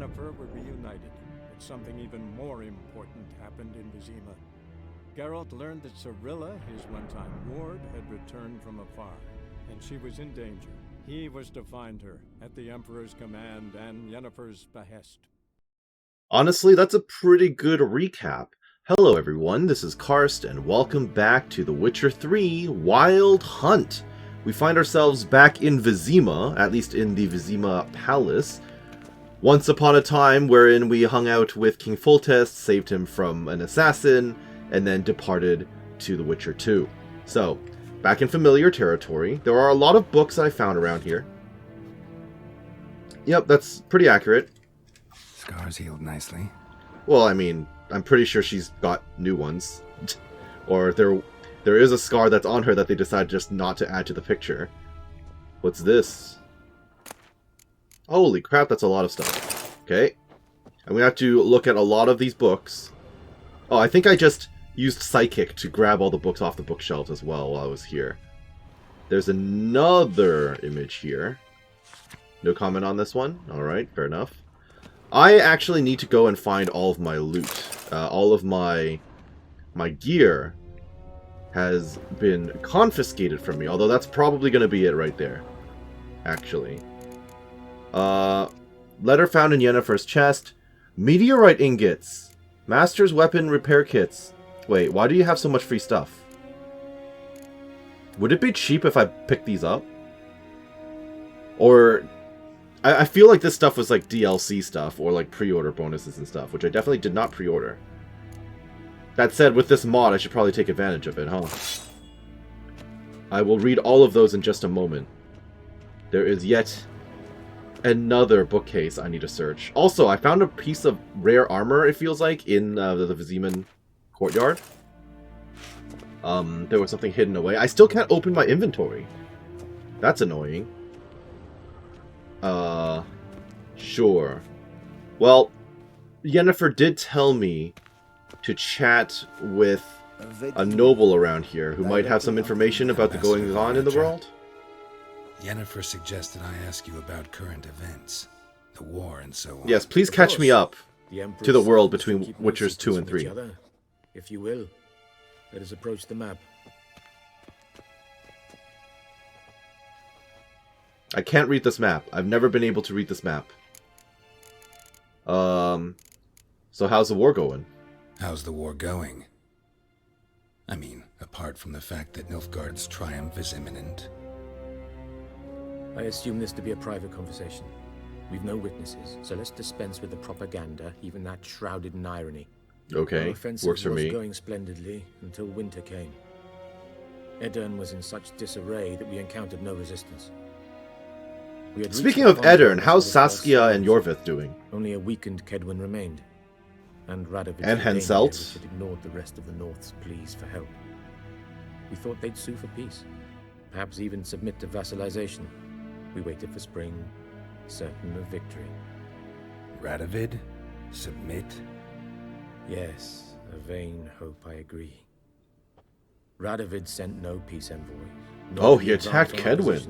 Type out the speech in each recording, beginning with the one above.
Yennefer were reunited, but something even more important happened in Vizima. Geralt learned that Cirilla, his one-time ward, had returned from afar, and she was in danger. He was to find her, at the Emperor's command and Yennefer's behest. Honestly, that's a pretty good recap. Hello everyone, this is Karst, and welcome back to The Witcher 3 Wild Hunt. We find ourselves back in Vizima, at least in the Vizima Palace. Once upon a time wherein we hung out with King Foltest, saved him from an assassin, and then departed to The Witcher 2. So, back in familiar territory. There are a lot of books that I found around here. Yep, that's pretty accurate. Scars healed nicely. Well, I mean, I'm pretty sure she's got new ones. Or there is a scar that's on her that they decided just not to add to the picture. What's this? Holy crap, that's a lot of stuff. Okay. I'm gonna have to look at a lot of these books. Oh, I think I just used Psychic to grab all the books off the bookshelves as well while I was here. There's another image here. No comment on this one? Alright, fair enough. I actually need to go and find all of my loot. All of my gear has been confiscated from me, although that's probably going to be it right there, actually. Letter found in Yennefer's chest. Meteorite ingots. Master's weapon repair kits. Wait, why do you have so much free stuff? Would it be cheap if I picked these up? Or... I feel like this stuff was like DLC stuff or like pre-order bonuses and stuff, which I definitely did not pre-order. That said, with this mod, I should probably take advantage of it, huh? I will read all of those in just a moment. There is yet another bookcase I need to search. Also, I found a piece of rare armor, it feels like, in the Viziman courtyard. There was something hidden away. I still can't open my inventory. That's annoying. Sure. Well, Yennefer did tell me to chat with a noble around here who might have some information about the goings-on in the world. Yennefer suggested I ask you about current events, the war and so on. Yes, please catch me up to the world between Witchers 2 and 3. If you will, let us approach the map. I can't read this map. I've never been able to read this map. So how's the war going? How's the war going? I mean, apart from the fact that Nilfgaard's triumph is imminent. I assume this to be a private conversation. We've no witnesses, so let's dispense with the propaganda, even that shrouded in irony. Okay, Our offensive works for was me. going splendidly until winter came. Edirne was in such disarray that we encountered no resistance. Speaking of Edirne, how's Saskia and Yorvith doing? Only a weakened Kedwin remained, and Radovid And Henselt? had ignored the rest of the North's pleas for help. We thought they'd sue for peace, perhaps even submit to vassalization. We waited for spring, certain of victory. Radovid? Submit? Yes, a vain hope, I agree. Radovid sent no peace envoys. Oh, he attacked Kedwin.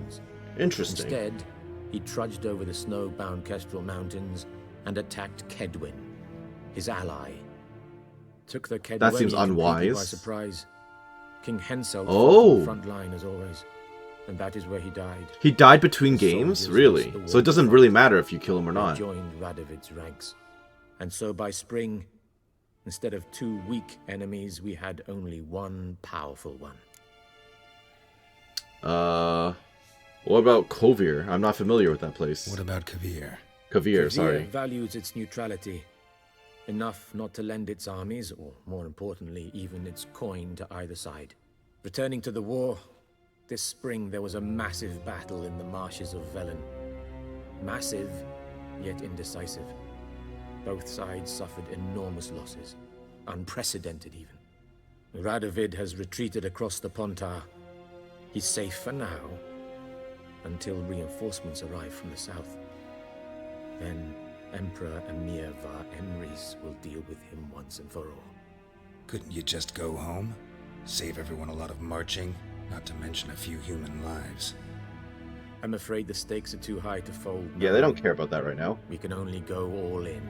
Interesting. Instead, he trudged over the snow-bound Kestrel Mountains and attacked Kedwin, his ally. Took the Kedwin That seems unwise. by surprise. King Henselt fought Oh. on the front line as always, and that is where he died. He died between The games? soldiers Really? lost the So it war doesn't front. really matter if you kill him or They not. joined Radovid's ranks, and so by spring, instead of two weak enemies, we had only one powerful one. What about Kovir? I'm not familiar with that place. What about Kavir? Kavir, sorry. Values its neutrality, enough not to lend its armies, or more importantly, even its coin to either side. Returning to the war, this spring there was a massive battle in the marshes of Velen. Massive, yet indecisive. Both sides suffered enormous losses, unprecedented even. Radovid has retreated across the Pontar. He's safe for now, until reinforcements arrive from the south. Then Emperor Emir var Emrys will deal with him once and for all. Couldn't you just go home? Save everyone a lot of marching, not to mention a few human lives. I'm afraid the stakes are too high to fold. Yeah, they don't care about that right now. We can only go all in.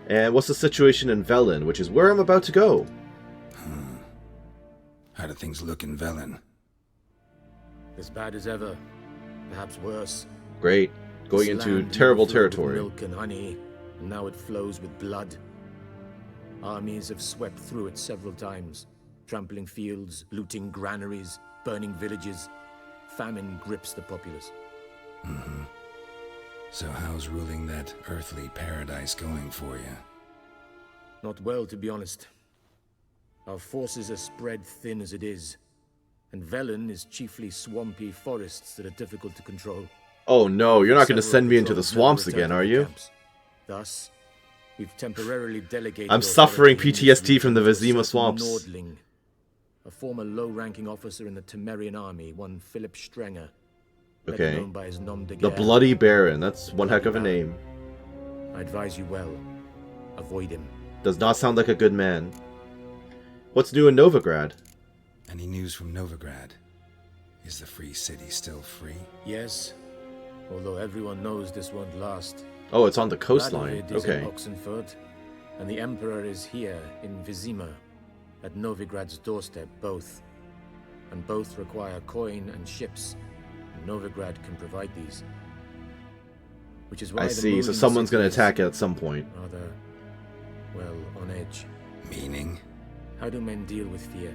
And what's the situation in Velen, which is where I'm about to go? How do things look in Velen? As bad as ever. Perhaps worse. Great. Going This into land terrible never flowed with territory. Milk and honey, and now it flows with blood. Armies have swept through it several times, trampling fields, looting granaries, burning villages. Famine grips the populace. So how's ruling that earthly paradise going for you? Not well, to be honest. Our forces are spread thin as it is, and Velen is chiefly swampy forests that are difficult to control. Oh no, you're not going to Several send me into the patrols never swamps return again, to are their you? camps. Thus, we've temporarily delegated I'm authority suffering in this PTSD from the region to a Vizima certain swamps. Nordling, a former low-ranking officer in the Temerian army, one Philip Strenger, better Okay. known by his nom de The guerre. Bloody Baron, that's one heck of a name. I advise you well. Avoid him. Does not sound like a good man. What's new in Novigrad? Any news from Novigrad? Is the free city still free? Yes, although everyone knows this won't last. Oh, it's on the coastline. Radovid is in Okay. Oxenfurt, and the Emperor is here in Vizima, at Novigrad's doorstep, both. And both require coin and ships. And Novigrad can provide these. Which is why I the see, mood so in the someone's going to city is attack it at some point. rather, well, on edge. Meaning? How do men deal with fear?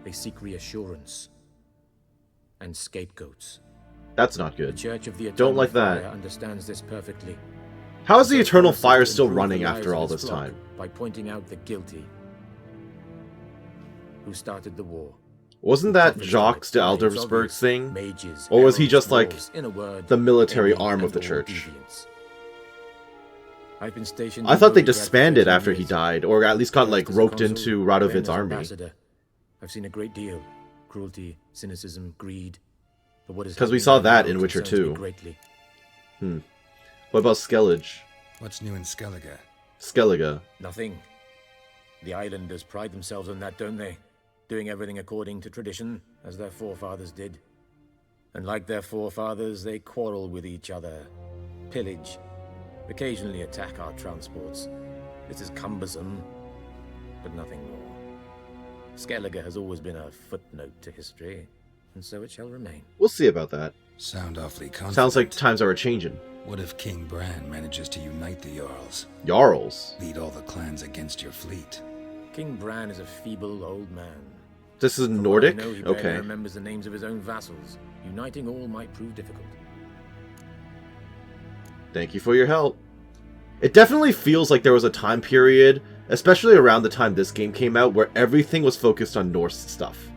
They seek reassurance. And scapegoats. That's not The good. Church of the Don't Eternal like that. Fire understands this perfectly. How is the So Eternal promises Fire to still improve running the lives after of all his this flock time? By pointing out the guilty. Who started the war? Wasn't that Prophets Jacques of de it. It's Aldersberg's obvious. thing? Mages, Or was he heralds, just like dwarves, in a word, the military any arm of and the all church? deviants. I've been stationed I in thought they Novigrad disbanded for 13 after he years. died, or at least got First like as a roped consul, into then Radovid's as army. ambassador. I've seen a great deal. Cruelty, cynicism, greed. But what is 'Cause we happening saw right that now in Witcher concerns me 2. greatly. What about Skellige? What's new in Skellige? Skellige. Nothing. The islanders pride themselves on that, don't they? Doing everything according to tradition, as their forefathers did. And like their forefathers, they quarrel with each other, pillage, occasionally attack our transports. This is cumbersome, but nothing more. Skellige has always been a footnote to history, and so it shall remain. We'll see about that. Sound awfully confident. Sounds like times are a-changing. What if King Bran manages to unite the Jarls? Jarls. Lead all the clans against your fleet? King Bran is a feeble old man. This is From what I Nordic? know, he barely Okay. remembers the names of his own vassals. Uniting all might prove difficult. Thank you for your help. It definitely feels like there was a time period, especially around the time this game came out, where everything was focused on Norse stuff.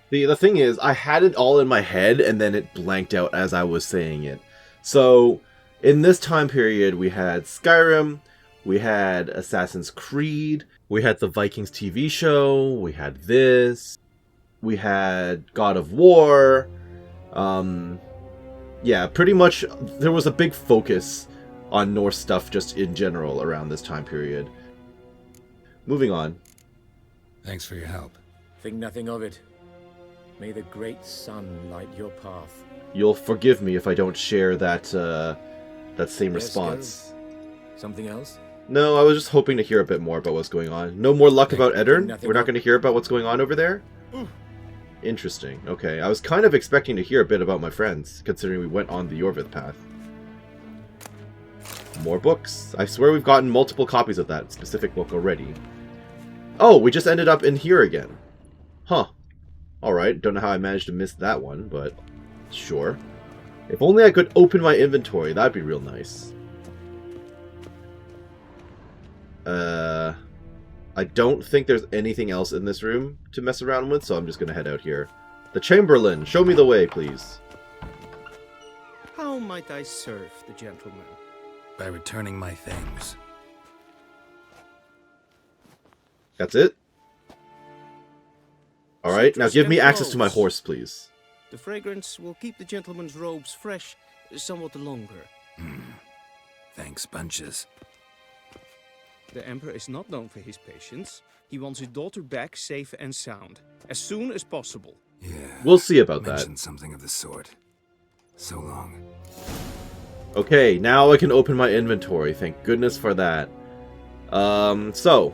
The thing is, I had it all in my head, and then it blanked out as I was saying it. So, in this time period, we had Skyrim, we had Assassin's Creed, we had the Vikings TV show, we had this, we had God of War. Yeah, pretty much there was a big focus on Norse stuff just in general around this time period. Moving on. Thanks for your help. Think nothing of it. May the great sun light your path. You'll forgive me if I don't share that same Yes, response. Something else? No, I was just hoping to hear a bit more about what's going on. No more luck about Eddern? Nothing We're not more. going to hear about what's going on over there? Interesting. Okay, I was kind of expecting to hear a bit about my friends, considering we went on the Yorvith path. More books. I swear we've gotten multiple copies of that specific book already. Oh, we just ended up in here again. Huh. Alright, don't know how I managed to miss that one, but sure. If only I could open my inventory, that'd be real nice. I don't think there's anything else in this room to mess around with, so I'm just gonna head out here. The Chamberlain, show me the way, please. How might I serve the gentleman? By returning my things. That's it? Alright, now Citrus give me and access to my rose. horse, please. The fragrance will keep the gentleman's robes fresh somewhat longer. Thanks, bunches. The Emperor is not known for his patience. He wants his daughter back safe and sound, as soon as possible. Yeah. We'll see about that. Mentioned something of the sort. So long. Okay, now I can open my inventory. Thank goodness for that. So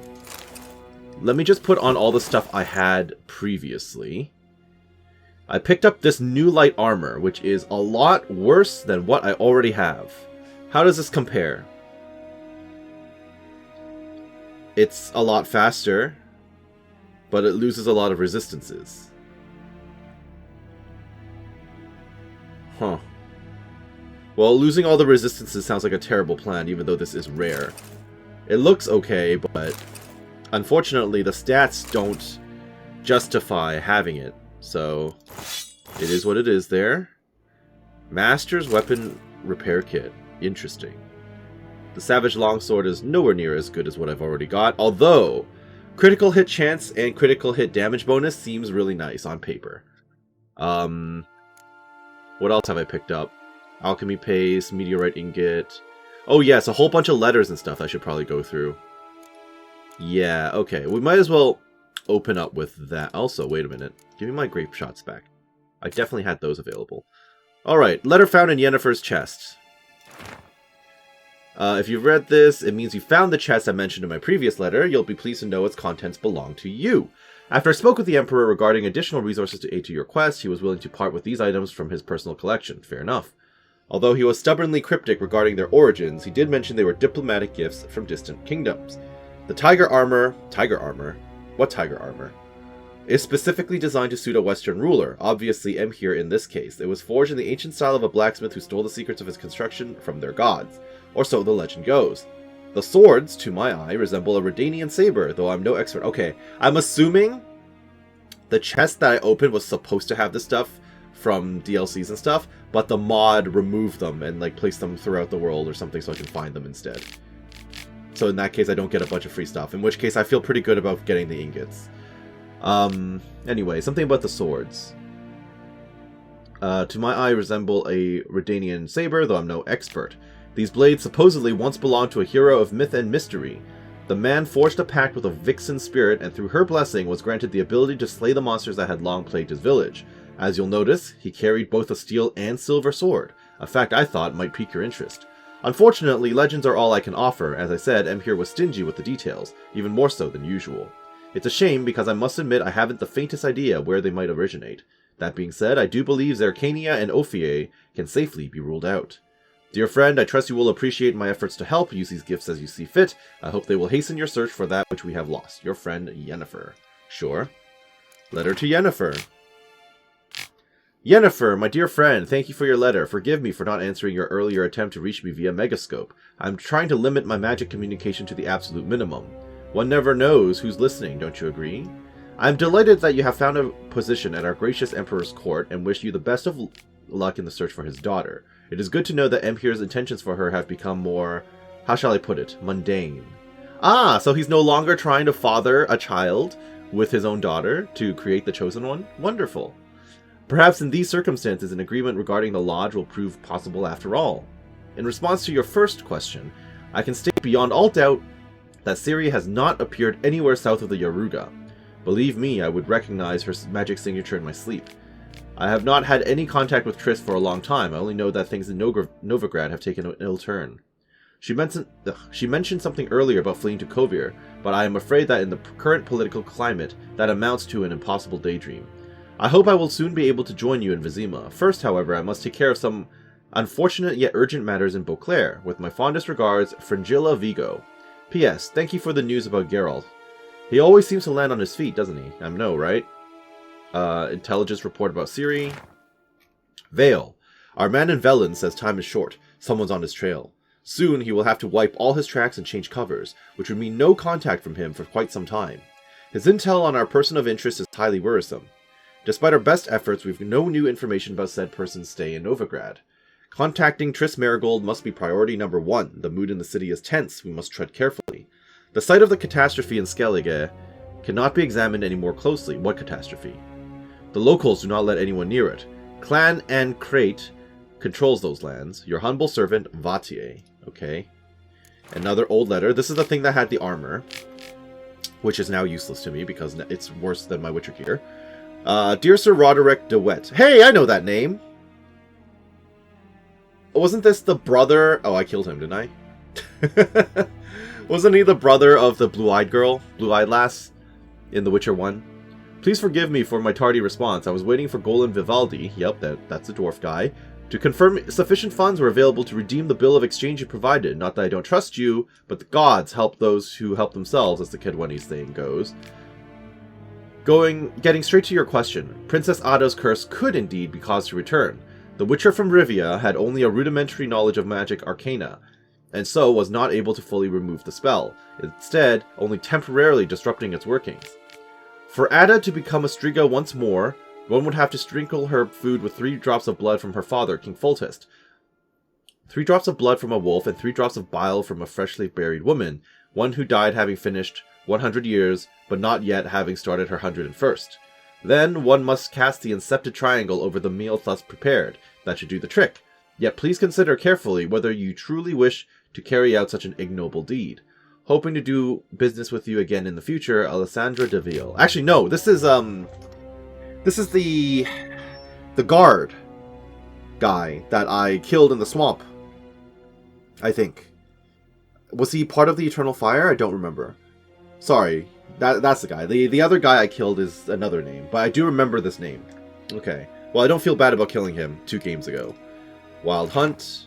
let me just put on all the stuff I had previously. I picked up this new light armor, which is a lot worse than what I already have. How does this compare? It's a lot faster, but it loses a lot of resistances. Huh. Well, losing all the resistances sounds like a terrible plan, even though this is rare. It looks okay, but unfortunately the stats don't justify having it. So, it is what it is there. Master's Weapon Repair Kit. Interesting. The Savage Longsword is nowhere near as good as what I've already got, although critical hit chance and critical hit damage bonus seems really nice on paper. What else have I picked up? Alchemy Paste, Meteorite Ingot. Oh yes, a whole bunch of letters and stuff I should probably go through. Yeah, okay. We might as well open up with that. Also, wait a minute. Give me my grape shots back. I definitely had those available. Alright, letter found in Yennefer's chest. If you've read this, it means you found the chest I mentioned in my previous letter. You'll be pleased to know its contents belong to you. After I spoke with the Emperor regarding additional resources to aid to your quest, he was willing to part with these items from his personal collection. Fair enough. Although he was stubbornly cryptic regarding their origins, he did mention they were diplomatic gifts from distant kingdoms. The tiger armor? What tiger armor? Is specifically designed to suit a Western ruler, obviously Emhyr in this case. It was forged in the ancient style of a blacksmith who stole the secrets of his construction from their gods. Or so the legend goes. The swords, to my eye, resemble a Redanian saber, though I'm no expert. Okay, I'm assuming the chest that I opened was supposed to have this stuff from DLCs and stuff, but the mod removed them and like placed them throughout the world or something so I can find them instead. So in that case, I don't get a bunch of free stuff, in which case I feel pretty good about getting the ingots. Anyway, something about the swords. To my eye, resemble a Redanian saber, though I'm no expert. These blades supposedly once belonged to a hero of myth and mystery. The man forged a pact with a vixen spirit, and through her blessing was granted the ability to slay the monsters that had long plagued his village. As you'll notice, he carried both a steel and silver sword, a fact I thought might pique your interest. Unfortunately, legends are all I can offer. As I said, Emhyr was stingy with the details, even more so than usual. It's a shame, because I must admit I haven't the faintest idea where they might originate. That being said, I do believe Zerkania and Ophiae can safely be ruled out. Dear friend, I trust you will appreciate my efforts to help. Use these gifts as you see fit. I hope they will hasten your search for that which we have lost. Your friend, Yennefer. Sure. Letter to Yennefer. Yennefer, my dear friend, thank you for your letter. Forgive me for not answering your earlier attempt to reach me via Megascope. I'm trying to limit my magic communication to the absolute minimum. One never knows who's listening, don't you agree? I'm delighted that you have found a position at our gracious Emperor's court and wish you the best of luck in the search for his daughter. It is good to know that Emhyr's intentions for her have become more, how shall I put it, mundane. Ah, so he's no longer trying to father a child with his own daughter to create the chosen one? Wonderful. Perhaps in these circumstances, an agreement regarding the lodge will prove possible after all. In response to your first question, I can state beyond all doubt that Ciri has not appeared anywhere south of the Yaruga. Believe me, I would recognize her magic signature in my sleep. I have not had any contact with Triss for a long time. I only know that things in Novigrad have taken an ill turn. She mentioned something earlier about fleeing to Kovir, but I am afraid that in the current political climate, that amounts to an impossible daydream. I hope I will soon be able to join you in Vizima. First, however, I must take care of some unfortunate yet urgent matters in Beauclair. With my fondest regards, Fringilla Vigo. P.S. Thank you for the news about Geralt. He always seems to land on his feet, doesn't he? I know, right? Intelligence report about Ciri. Vale. Our man in Velen says time is short. Someone's on his trail. Soon he will have to wipe all his tracks and change covers, which would mean no contact from him for quite some time. His intel on our person of interest is highly worrisome. Despite our best efforts, we've no new information about said person's stay in Novigrad. Contacting Triss Marigold must be priority number 1. The mood in the city is tense. We must tread carefully. The site of the catastrophe in Skellige cannot be examined any more closely. What catastrophe? The locals do not let anyone near it. Clan Ancrate controls those lands. Your humble servant, Vatier. Okay. Another old letter. This is the thing that had the armor, which is now useless to me because it's worse than my Witcher gear. Dear Sir Roderick de Wet. Hey, I know that name! Wasn't this the brother... Oh, I killed him, didn't I? Wasn't he the brother of the blue-eyed girl? Blue-eyed lass? In The Witcher 1? Please forgive me for my tardy response. I was waiting for Golan Vivaldi, yep, that's the dwarf guy, to confirm sufficient funds were available to redeem the bill of exchange you provided. Not that I don't trust you, but the gods help those who help themselves, as the Kid Wendy's saying goes. Getting straight to your question, Princess Ada's curse could indeed be caused to return. The Witcher from Rivia had only a rudimentary knowledge of magic arcana, and so was not able to fully remove the spell, instead only temporarily disrupting its workings. For Ada to become a Striga once more, one would have to sprinkle her food with 3 drops of blood from her father, King Foltest. 3 drops of blood from a wolf and 3 drops of bile from a freshly buried woman, one who died having finished 100 years, but not yet having started her 101st. Then one must cast the incepted triangle over the meal thus prepared. That should do the trick. Yet please consider carefully whether you truly wish to carry out such an ignoble deed. Hoping to do business with you again in the future, Alessandra de Ville. Actually, no, this is the guard guy that I killed in the swamp. I think. Was he part of the Eternal Fire? I don't remember. Sorry, that's the guy. The other guy I killed is another name, but I do remember this name. Okay. Well, I don't feel bad about killing him 2 games ago. Wild Hunt.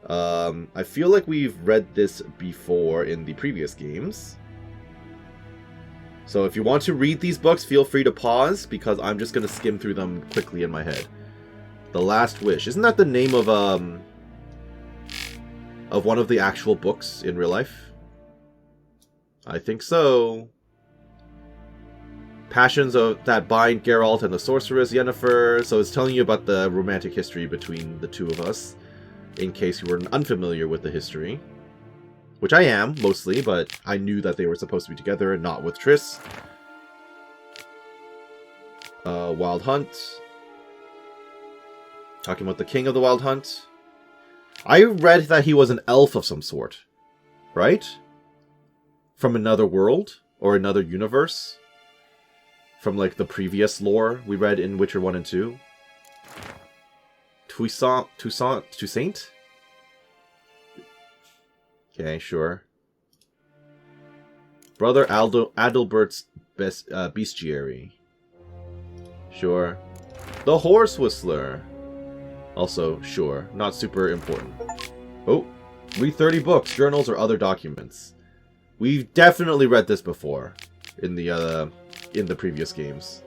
I feel like we've read this before in the previous games. So if you want to read these books, feel free to pause, because I'm just going to skim through them quickly in my head. The Last Wish. Isn't that the name of one of the actual books in real life? I think so. Passions that bind Geralt and the sorceress Yennefer. So it's telling you about the romantic history between the two of us, in case you were unfamiliar with the history. Which I am, mostly, but I knew that they were supposed to be together and not with Triss. Wild Hunt. Talking about the King of the Wild Hunt. I read that he was an elf of some sort. Right? From another world? Or another universe? From, like, the previous lore we read in Witcher 1 and 2? Toussaint? Okay, sure. Brother Adalbert's bestiary. Sure. The Horse Whistler. Also, sure. Not super important. Oh, read 30 books, journals, or other documents. We've definitely read this before in the previous games.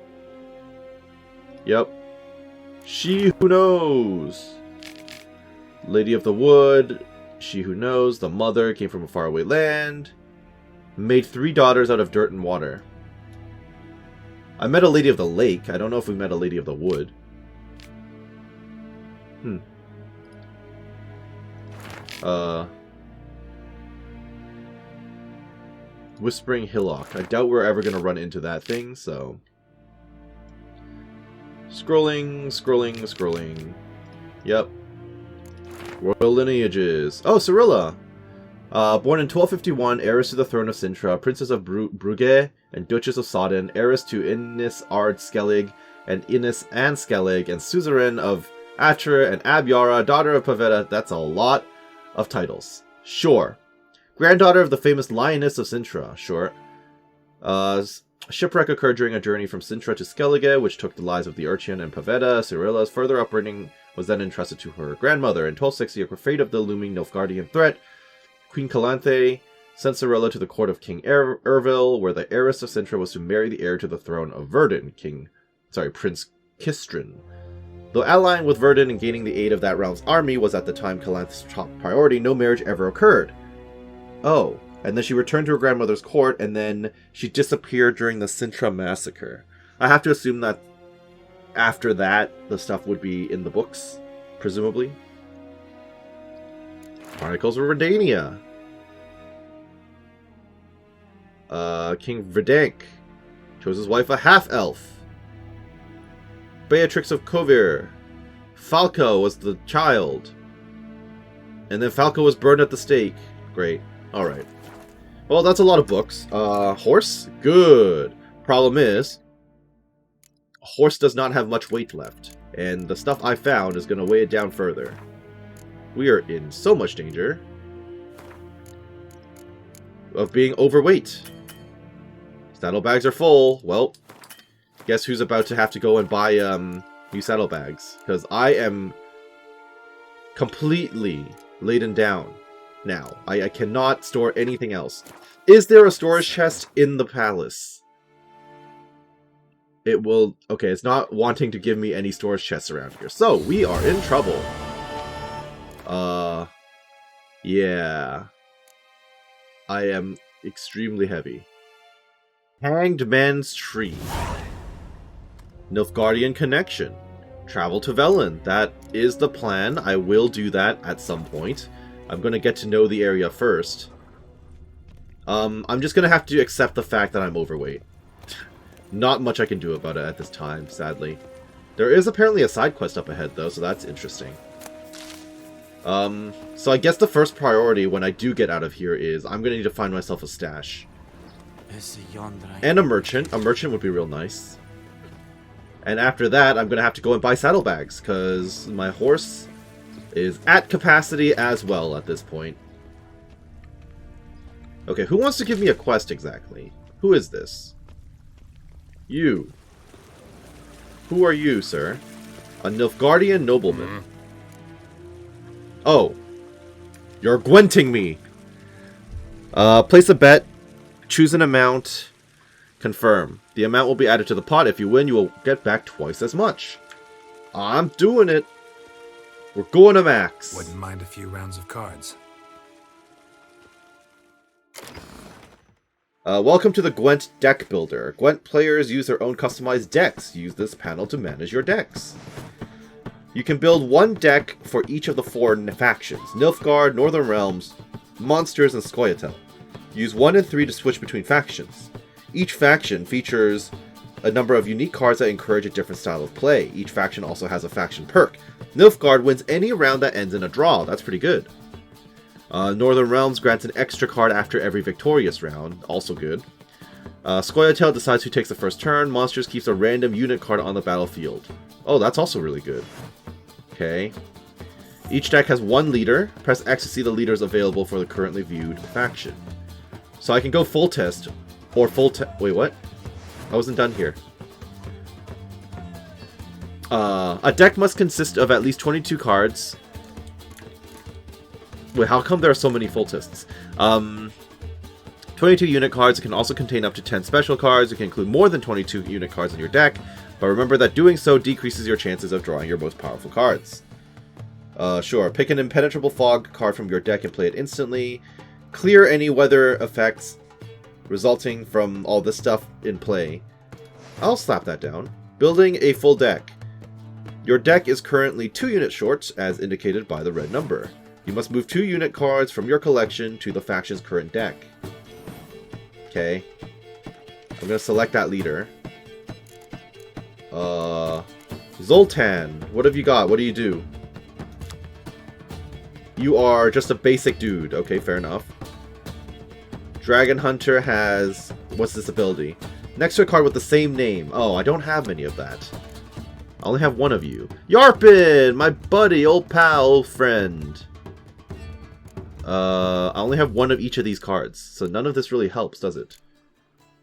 Yep. She Who Knows. Lady of the Wood. She Who Knows. The Mother came from a faraway land. Made 3 daughters out of dirt and water. I met a Lady of the Lake. I don't know if we met a Lady of the Wood. Whispering Hillock. I doubt we're ever going to run into that thing, so... Scrolling. Yep. Royal lineages. Oh, Cirilla! Born in 1251, heiress to the throne of Sintra, princess of Brugge and duchess of Sodden, heiress to Innis Ard Skellig and Innis and Skellig, and suzerain of Atra and Abyara, daughter of Pavetta. That's a lot of titles. Sure. Granddaughter of the famous Lioness of Sintra. Sure. Shipwreck occurred during a journey from Sintra to Skellige, which took the lives of the urchin and Pavetta. Cirilla's further upbringing was then entrusted to her grandmother. In 1260, afraid of the looming Nilfgaardian threat, Queen Calanthe sent Cirilla to the court of King Ervil, where the heiress of Sintra was to marry the heir to the throne of Verdun, Prince Kistrin. Though allying with Verdun and gaining the aid of that realm's army was at the time Calanthe's top priority, no marriage ever occurred. Oh, and then she returned to her grandmother's court, and then she disappeared during the Sintra massacre. I have to assume that after that, the stuff would be in the books, presumably. Chronicles of Redania. King Verdank chose his wife a half-elf. Beatrix of Kovir. Falco was the child. And then Falco was burned at the stake. Great. Alright. Well, that's a lot of books. Horse? Good. Problem is, horse does not have much weight left, and the stuff I found is going to weigh it down further. We are in so much danger of being overweight. Saddlebags are full. Well, guess who's about to have to go and buy new saddlebags? Because I am completely laden down now. I cannot store anything else. Is there a storage chest in the palace? It will... Okay, it's not wanting to give me any storage chests around here. So, we are in trouble. Yeah. I am extremely heavy. Hanged Man's Tree. Nilfgaardian Connection. Travel to Velen. That is the plan. I will do that at some point. I'm going to get to know the area first. I'm just going to have to accept the fact that I'm overweight. Not much I can do about it at this time, sadly. There is apparently a side quest up ahead, though, so that's interesting. So I guess the first priority when I do get out of here is I'm going to need to find myself a stash. And a merchant. A merchant would be real nice. And after that, I'm going to have to go and buy saddlebags, because my horse is at capacity as well at this point. Okay, who wants to give me a quest exactly? Who is this? You. Who are you, sir? A Nilfgaardian nobleman. Oh. You're gwenting me! Place a bet. Choose an amount. Confirm. The amount will be added to the pot. If you win, you will get back twice as much. I'm doing it. We're going to max. Wouldn't mind a few rounds of cards. Welcome to the Gwent Deck Builder. Gwent players use their own customized decks. Use this panel to manage your decks. You can build one deck for each of the 4 factions. Nilfgaard, Northern Realms, Monsters, and Scoia'tael. Use 1 and 3 to switch between factions. Each faction features a number of unique cards that encourage a different style of play. Each faction also has a faction perk. Nilfgaard wins any round that ends in a draw. That's pretty good. Northern Realms grants an extra card after every victorious round. Also good. Scoia'tael decides who takes the first turn. Monsters keeps a random unit card on the battlefield. Oh, that's also really good. Okay. Each deck has 1 leader. Press X to see the leaders available for the currently viewed faction. So I can go full test, or full test... Wait, what? I wasn't done here. A deck must consist of at least 22 cards. Wait, how come there are so many full tests? 22 unit cards. It can also contain up to 10 special cards. You can include more than 22 unit cards in your deck, but remember that doing so decreases your chances of drawing your most powerful cards. Sure. Pick an impenetrable fog card from your deck and play it instantly. Clear any weather effects resulting from all this stuff in play. I'll slap that down. Building a full deck. Your deck is currently 2 units short, as indicated by the red number. You must move 2 unit cards from your collection to the faction's current deck. Okay. I'm going to select that leader. Zoltan, what have you got? What do you do? You are just a basic dude. Okay, fair enough. Dragon Hunter has... What's this ability? Next to a card with the same name. Oh, I don't have many of that. I only have 1 of you. Yarpin! My buddy, old pal, old friend. I only have 1 of each of these cards, so none of this really helps, does it?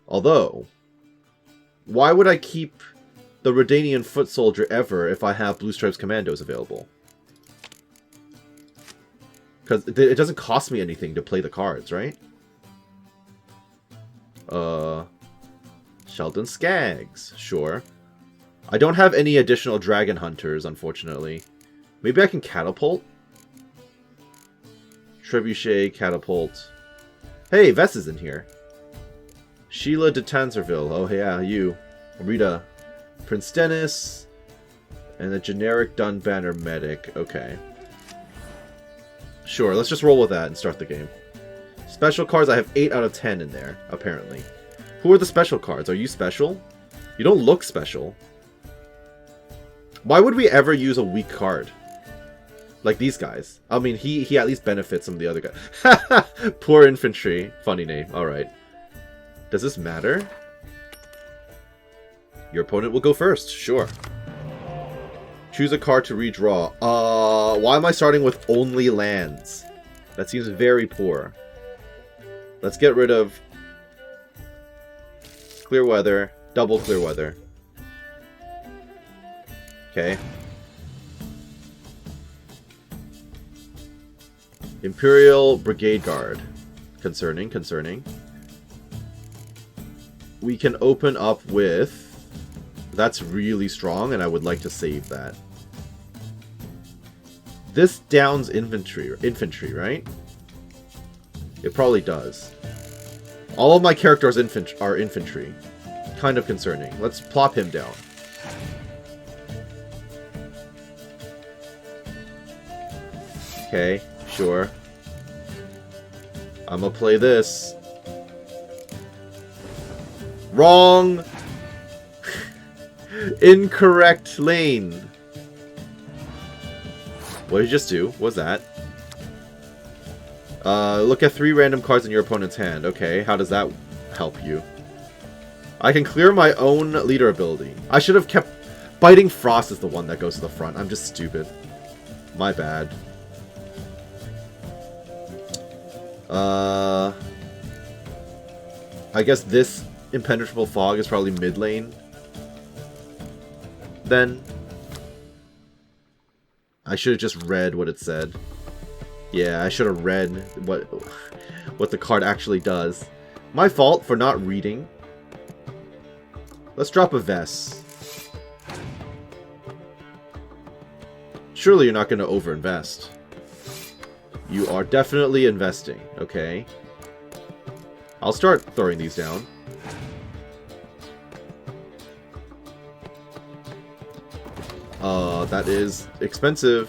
Although, why would I keep the Redanian Foot Soldier ever if I have Blue Stripes Commandos available? Because it doesn't cost me anything to play the cards, right? Sheldon Skaggs, sure. I don't have any additional Dragon Hunters, unfortunately. Maybe I can Catapult? Trebuchet, Catapult. Hey, Vess is in here. Sheila de Tanserville. Oh, yeah, you. Rita. Prince Dennis. And a generic Dunbanner Medic. Okay. Sure, let's just roll with that and start the game. Special cards, I have 8 out of 10 in there, apparently. Who are the special cards? Are you special? You don't look special. Why would we ever use a weak card? Like these guys. I mean, he at least benefits some of the other guys. Poor infantry. Funny name. Alright. Does this matter? Your opponent will go first, sure. Choose a card to redraw. Why am I starting with only lands? That seems very poor. Let's get rid of Clear Weather, double Clear Weather. Okay. Imperial Brigade Guard. Concerning. We can open up with... That's really strong, and I would like to save that. This downs infantry, right? It probably does. All of my characters are infantry. Kind of concerning. Let's plop him down. Okay, sure. I'm gonna play this. Wrong! Incorrect lane. What did you just do? What was that? Look at 3 random cards in your opponent's hand. Okay, how does that help you? I can clear my own leader ability. I should have kept... Biting Frost is the one that goes to the front. I'm just stupid. My bad. I guess this Impenetrable Fog is probably mid lane. Then I should have just read what it said. Yeah, I should have read what the card actually does. My fault for not reading. Let's drop a Vest. Surely you're not going to overinvest. You are definitely investing, okay? I'll start throwing these down. That is expensive.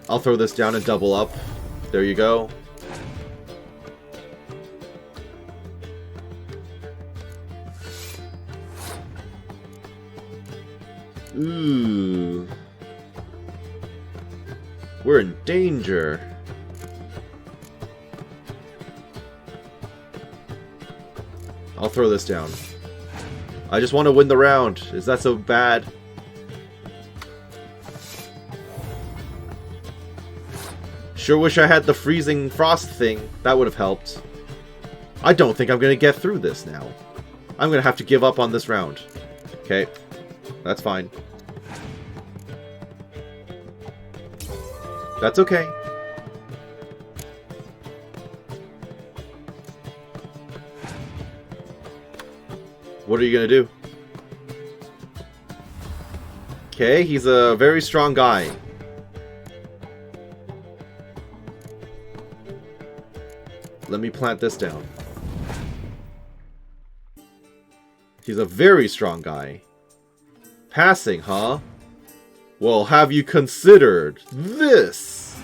I'll throw this down and double up. There you go. Ooh. We're in danger. I'll throw this down. I just want to win the round. Is that so bad? Sure wish I had the freezing frost thing. That would have helped. I don't think I'm going to get through this now. I'm going to have to give up on this round. Okay. That's fine. That's okay. What are you going to do? Okay, he's a very strong guy. Let me plant this down. He's a very strong guy. Passing, huh? Well, have you considered this?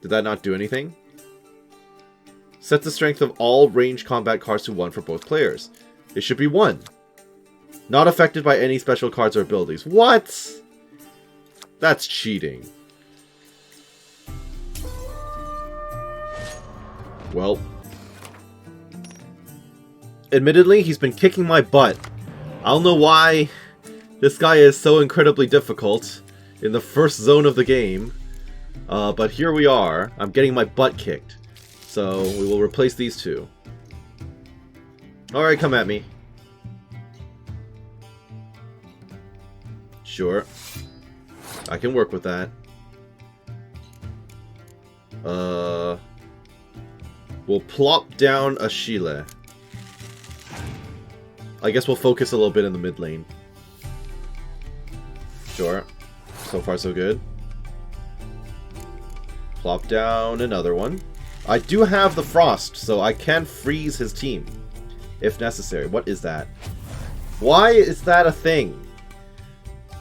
Did that not do anything? Set the strength of all ranged combat cards to 1 for both players. It should be 1. Not affected by any special cards or abilities. What? That's cheating. Well, admittedly, he's been kicking my butt. I don't know why this guy is so incredibly difficult in the first zone of the game. But here we are. I'm getting my butt kicked. So we will replace these two. Alright, come at me. Sure. I can work with that. We'll plop down a Sheila. I guess we'll focus a little bit in the mid lane. Sure. So far so good. Plop down another one. I do have the Frost, so I can freeze his team. If necessary. What is that? Why is that a thing?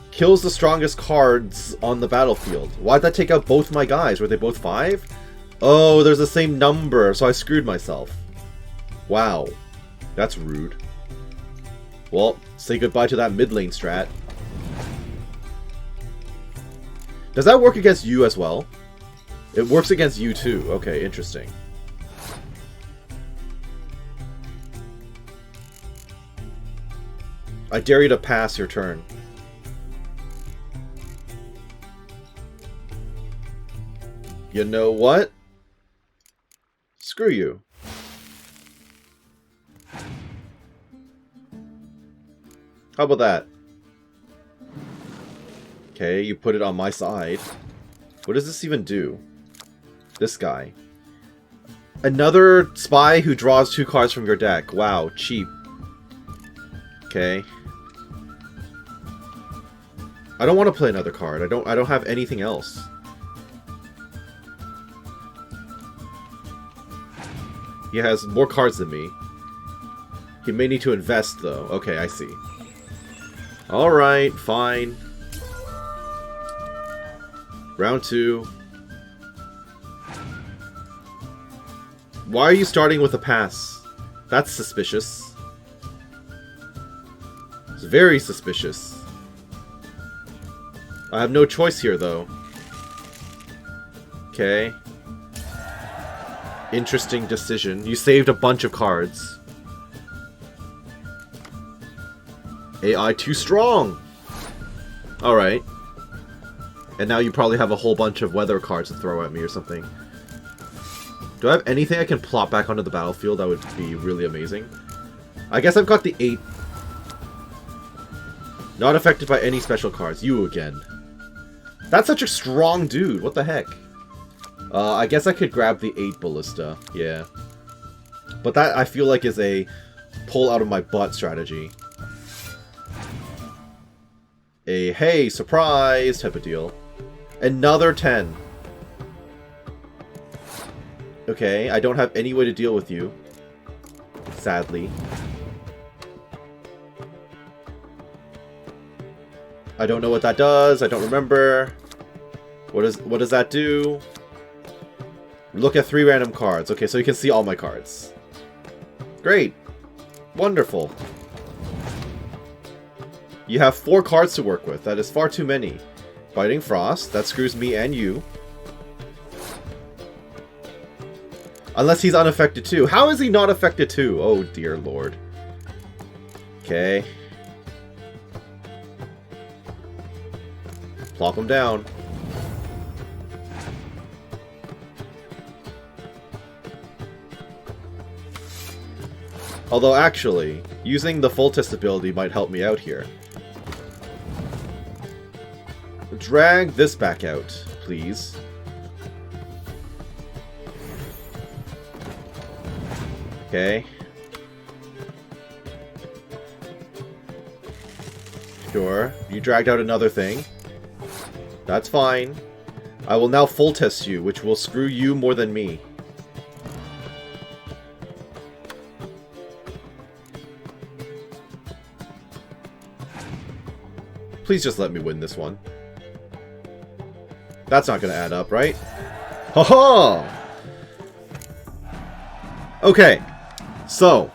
Kills the strongest cards on the battlefield. Why'd that take out both my guys? Were they both 5? Oh, there's the same number, so I screwed myself. Wow. That's rude. Well, say goodbye to that mid lane strat. Does that work against you as well? It works against you too. Okay, interesting. I dare you to pass your turn. You know what? Screw you. How about that? Okay, you put it on my side. What does this even do? This guy. Another spy who draws 2 cards from your deck. Wow, cheap. Okay. I don't want to play another card. I don't have anything else. He has more cards than me. He may need to invest, though. Okay, I see. Alright, fine. Round 2. Why are you starting with a pass? That's suspicious. It's very suspicious. I have no choice here, though. Okay. Interesting decision. You saved a bunch of cards. AI too strong! Alright. And now you probably have a whole bunch of weather cards to throw at me or something. Do I have anything I can plop back onto the battlefield? That would be really amazing. I guess I've got the 8. Not affected by any special cards. You again. That's such a strong dude. What the heck? I guess I could grab the 8 Ballista. Yeah. But that, I feel like, is a pull out of my butt strategy. A, hey, surprise type of deal. Another 10. Okay, I don't have any way to deal with you. Sadly. I don't know what that does. I don't remember. What does that do? Look at 3 random cards. Okay, so you can see all my cards. Great. Wonderful. You have 4 cards to work with. That is far too many. Biting Frost. That screws me and you. Unless he's unaffected too. How is he not affected too? Oh dear lord. Okay. Plop him down. Although actually, using the full test ability might help me out here. Drag this back out, please. Okay. Sure. You dragged out another thing. That's fine. I will now full test you, which will screw you more than me. Please just let me win this one. That's not going to add up, right? Ha-ha! Okay. So.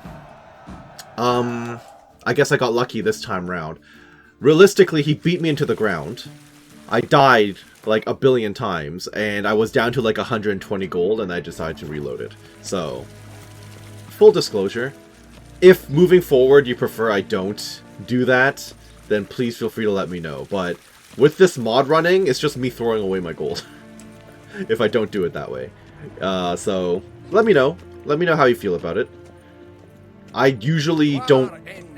I guess I got lucky this time round. Realistically, he beat me into the ground. I died like a billion times, and I was down to like 120 gold, and I decided to reload it. So, full disclosure, if moving forward you prefer I don't do that, then please feel free to let me know. But with this mod running, it's just me throwing away my gold if I don't do it that way. So, let me know. Let me know how you feel about it. I usually don't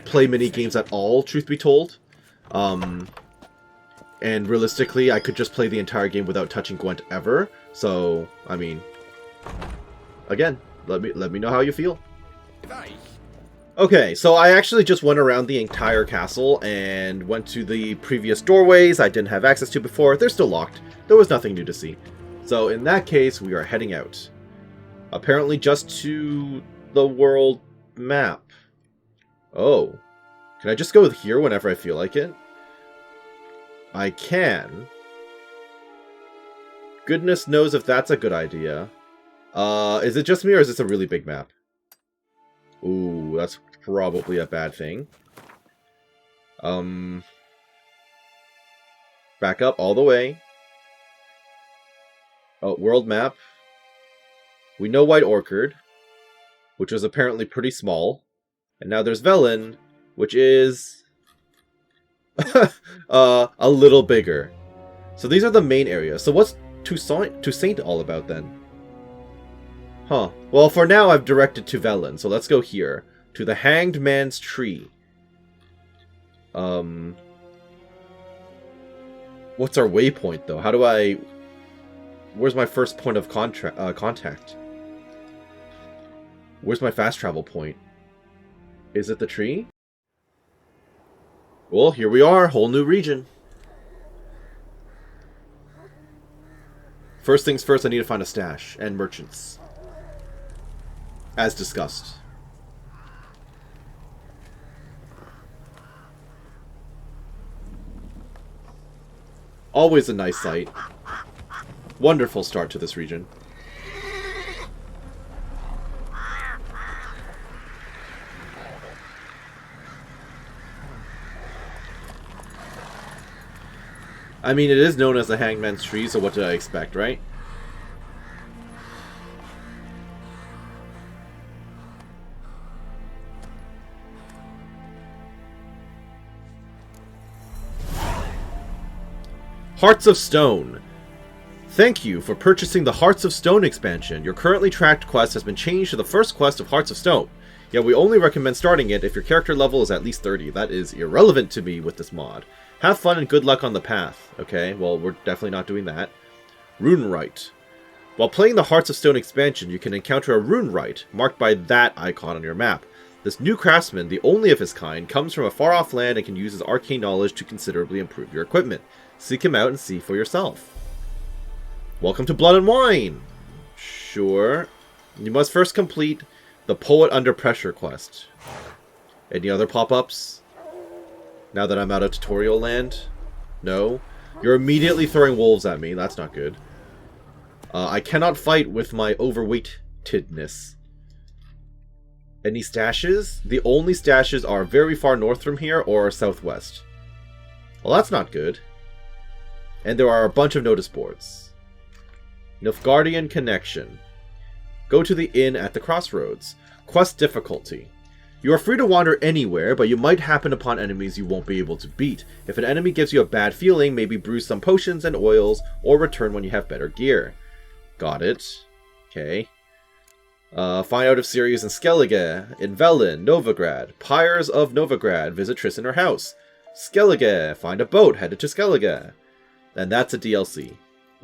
play mini games at all, truth be told. And realistically, I could just play the entire game without touching Gwent ever. So, I mean, again, let me know how you feel. Okay, so I actually just went around the entire castle and went to the previous doorways I didn't have access to before. They're still locked. There was nothing new to see. So in that case, we are heading out. Apparently just to the world map. Oh. Can I just go here whenever I feel like it? I can. Goodness knows if that's a good idea. Is it just me or is this a really big map? Ooh, that's probably a bad thing. Back up all the way. Oh, world map. We know White Orchard, which was apparently pretty small. And now there's Velen, which is A little bigger. So these are the main areas. So what's Toussaint all about then? Huh. Well, for now I've directed to Velen, so let's go here. To the Hanged Man's Tree. What's our waypoint, though? How do I... Where's my first point of contact? Where's my fast travel point? Is it the tree? Well, here we are. Whole new region. First things first, I need to find a stash and merchants. As discussed. Always a nice sight. Wonderful start to this region. I mean, it is known as the Hangman's Tree, so what did I expect, right? Hearts of Stone. Thank you for purchasing the Hearts of Stone expansion. Your currently tracked quest has been changed to the first quest of Hearts of Stone. Yet we only recommend starting it if your character level is at least 30. That is irrelevant to me with this mod. Have fun and good luck on the path. Okay, well, we're definitely not doing that. Rune Rite. While playing the Hearts of Stone expansion, you can encounter a Rune Rite, marked by that icon on your map. This new craftsman, the only of his kind, comes from a far-off land and can use his arcane knowledge to considerably improve your equipment. Seek him out and see for yourself. Welcome to Blood and Wine! Sure. You must first complete the Poet Under Pressure quest. Any other pop-ups? Now that I'm out of tutorial land? No? You're immediately throwing wolves at me. That's not good. I cannot fight with my overweightedness. Any stashes? The only stashes are very far north from here or southwest. Well, that's not good. And there are a bunch of notice boards. Nilfgaardian Connection. Go to the inn at the crossroads. Quest difficulty. You are free to wander anywhere, but you might happen upon enemies you won't be able to beat. If an enemy gives you a bad feeling, maybe brew some potions and oils, or return when you have better gear. Got it. Okay. Find out if Ciri is in Skellige, in Velen, Novigrad. Pyres of Novigrad. Visit Triss in her house. Skellige. Find a boat headed to Skellige. And that's a DLC.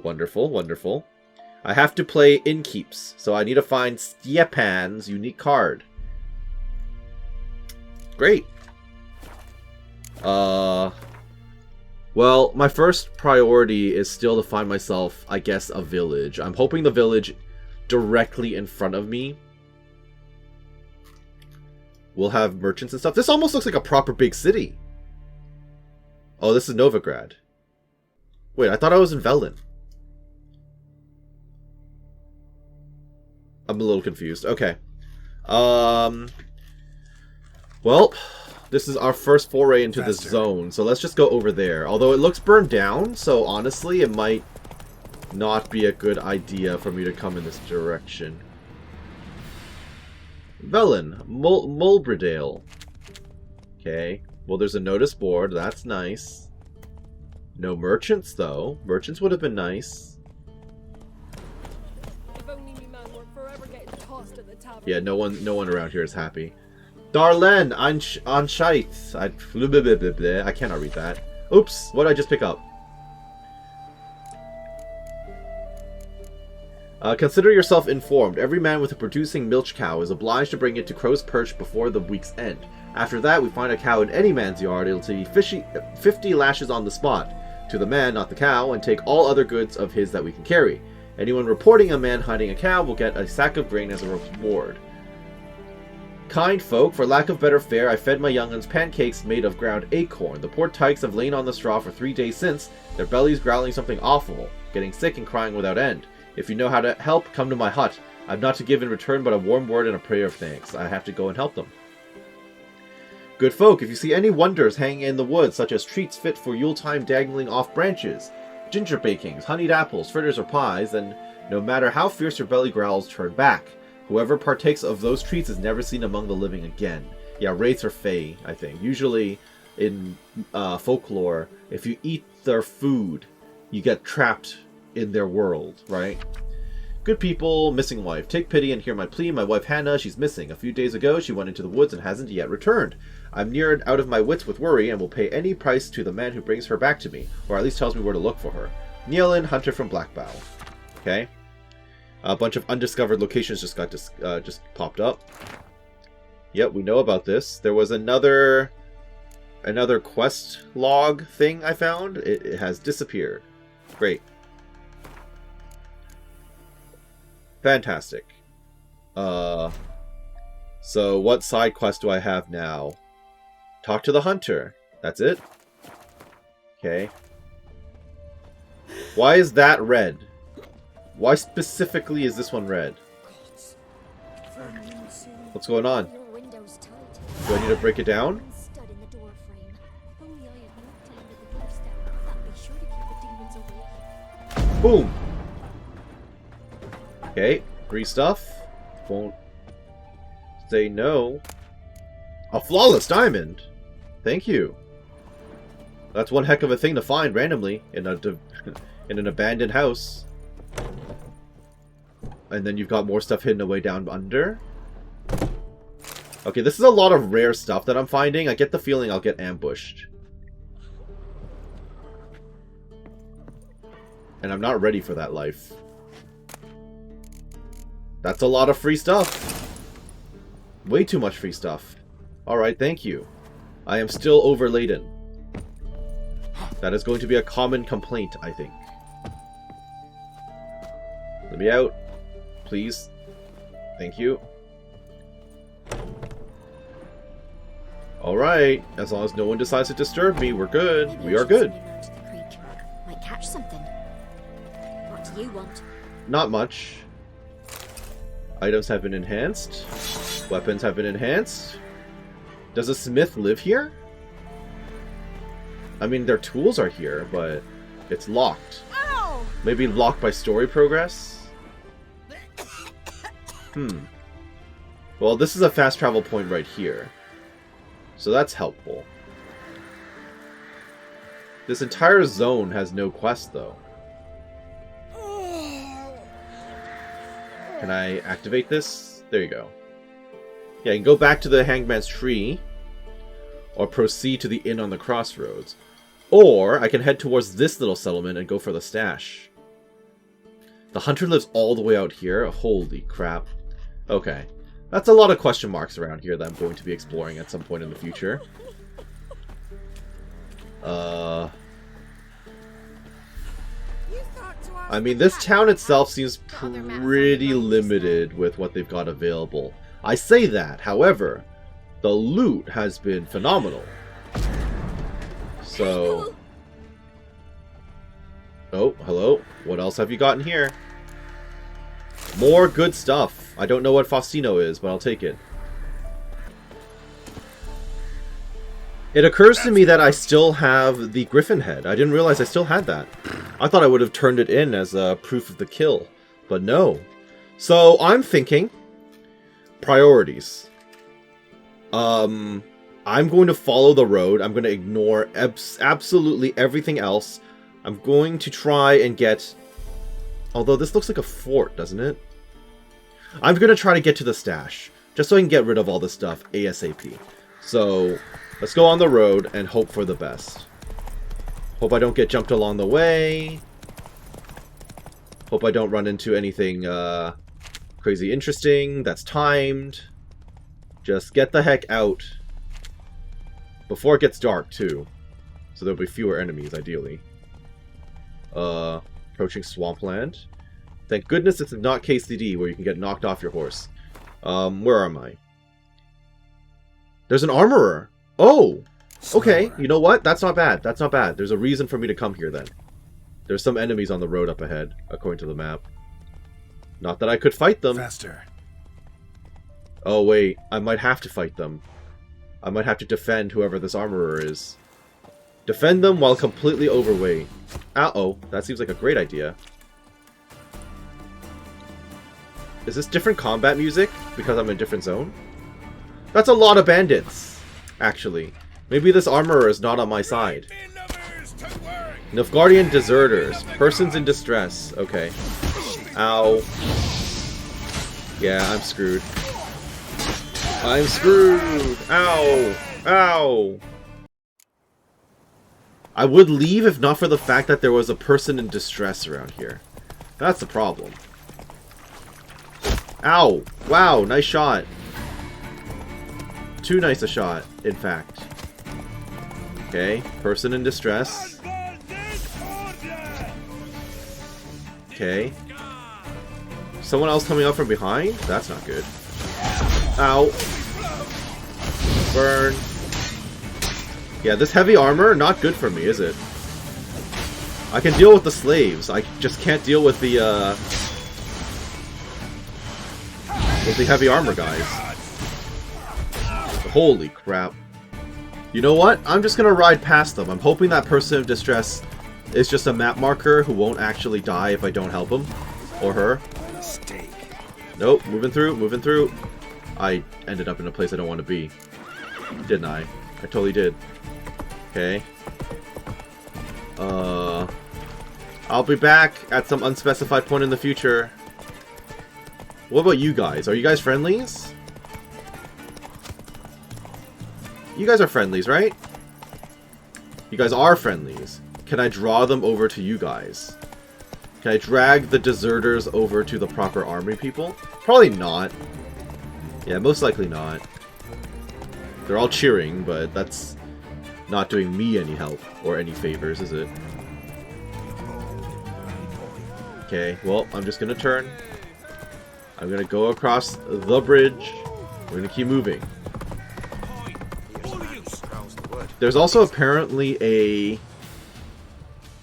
Wonderful, wonderful. I have to play Innkeeps, so I need to find Stjepan's unique card. Great. Well, my first priority is still to find myself, I guess, a village. I'm hoping the village directly in front of me will have merchants and stuff. This almost looks like a proper big city. Oh, this is Novigrad. Wait, I thought I was in Velen. I'm a little confused. Okay. Well, this is our first foray into this zone, so let's just go over there. Although it looks burned down, so honestly, it might not be a good idea for me to come in this direction. Velen, Mulbridale. Okay. Well, there's a notice board. That's nice. No merchants, though. Merchants would have been nice. Yeah, no one around here is happy. Darlen, Anscheit. I cannot read that. Oops, what did I just pick up? Consider yourself informed. Every man with a producing milch cow is obliged to bring it to Crow's Perch before the week's end. After that, we find a cow in any man's yard. It'll be 50 lashes on the spot. To the man, not the cow, and take all other goods of his that we can carry. Anyone reporting a man hiding a cow will get a sack of grain as a reward. Kind folk, for lack of better fare, I fed my young'uns pancakes made of ground acorn. The poor tykes have lain on the straw for 3 days since, their bellies growling something awful, getting sick and crying without end. If you know how to help, come to my hut. I've not to give in return but a warm word and a prayer of thanks. I have to go and help them. Good folk, if you see any wonders hanging in the woods, such as treats fit for Yuletime dangling off branches, ginger bakings, honeyed apples, fritters, or pies, then no matter how fierce your belly growls, turn back. Whoever partakes of those treats is never seen among the living again. Yeah, wraiths or fae, I think. Usually, in folklore, if you eat their food, you get trapped in their world, right? Good people, missing wife. Take pity and hear my plea. My wife Hannah, she's missing. A few days ago, she went into the woods and hasn't yet returned. I'm near out of my wits with worry and will pay any price to the man who brings her back to me, or at least tells me where to look for her. Nealon, hunter from Blackbow. Okay. A bunch of undiscovered locations just got just popped up. Yep, we know about this. There was another quest log thing I found. It has disappeared. Great. Fantastic. So what side quest do I have now? Talk to the hunter. That's it? Okay. Why is that red? Why specifically is this one red? What's going on? Do I need to break it down? Boom! Okay, free stuff. Won't say no. A flawless diamond! Thank you. That's one heck of a thing to find randomly in an abandoned house. And then you've got more stuff hidden away down under. Okay, this is a lot of rare stuff that I'm finding. I get the feeling I'll get ambushed. And I'm not ready for that life. That's a lot of free stuff. Way too much free stuff. Alright, thank you. I am still overladen. That is going to be a common complaint, I think. Let me out. Please. Thank you. Alright, as long as no one decides to disturb me, we're good. We are good. Might catch something. What do you want? Not much. Items have been enhanced. Weapons have been enhanced. Does a smith live here? I mean, their tools are here, but it's locked. Ow! Maybe locked by story progress? Well, this is a fast travel point right here. So that's helpful. This entire zone has no quest, though. Can I activate this? There you go. Yeah, you can go back to the Hangman's Tree, or proceed to the Inn on the Crossroads. Or, I can head towards this little settlement and go for the stash. The hunter lives all the way out here? Holy crap. Okay. That's a lot of question marks around here that I'm going to be exploring at some point in the future. I mean, this town itself seems pretty limited with what they've got available. I say that, however, the loot has been phenomenal. So... Oh, hello. What else have you gotten here? More good stuff. I don't know what Faustino is, but I'll take it. It occurs to me that I still have the griffin head. I didn't realize I still had that. I thought I would have turned it in as a proof of the kill, but no. So I'm thinking priorities. I'm going to follow the road. I'm going to ignore absolutely everything else. I'm going to try and get... Although this looks like a fort, doesn't it? I'm going to try to get to the stash, just so I can get rid of all this stuff ASAP. So, let's go on the road and hope for the best. Hope I don't get jumped along the way. Hope I don't run into anything crazy interesting that's timed. Just get the heck out. Before it gets dark, too. So there'll be fewer enemies, ideally. Approaching swampland. Thank goodness it's not KCD where you can get knocked off your horse. Where am I? There's an armorer! Oh! Okay, you know what? That's not bad. That's not bad. There's a reason for me to come here then. There's some enemies on the road up ahead, according to the map. Not that I could fight them. Faster. Oh wait, I might have to fight them. I might have to defend whoever this armorer is. Defend them while completely overweight. Uh-oh, that seems like a great idea. Is this different combat music because I'm in a different zone? That's a lot of bandits, actually. Maybe this armorer is not on my side. Nilfgaardian deserters. Persons in distress. Okay. Ow. Yeah, I'm screwed. I'm screwed! Ow! Ow! I would leave if not for the fact that there was a person in distress around here. That's the problem. Ow! Wow, nice shot. Too nice a shot, in fact. Okay, person in distress. Okay. Someone else coming up from behind? That's not good. Ow. Burn. Yeah, this heavy armor, not good for me, is it? I can deal with the slaves. I just can't deal with the heavy armor guys. Holy crap. You know what? I'm just gonna ride past them. I'm hoping that person of distress is just a map marker who won't actually die if I don't help him. Or her. Mistake. Nope, moving through, moving through. I ended up in a place I don't want to be. Didn't I? I totally did. Okay. I'll be back at some unspecified point in the future. What about you guys? Are you guys friendlies? You guys are friendlies, right? You guys are friendlies. Can I draw them over to you guys? Can I drag the deserters over to the proper army people? Probably not. Yeah, most likely not. They're all cheering, but that's not doing me any help or any favors, is it? Okay, well, I'm just gonna turn. I'm gonna go across the bridge. We're gonna keep moving. There's also apparently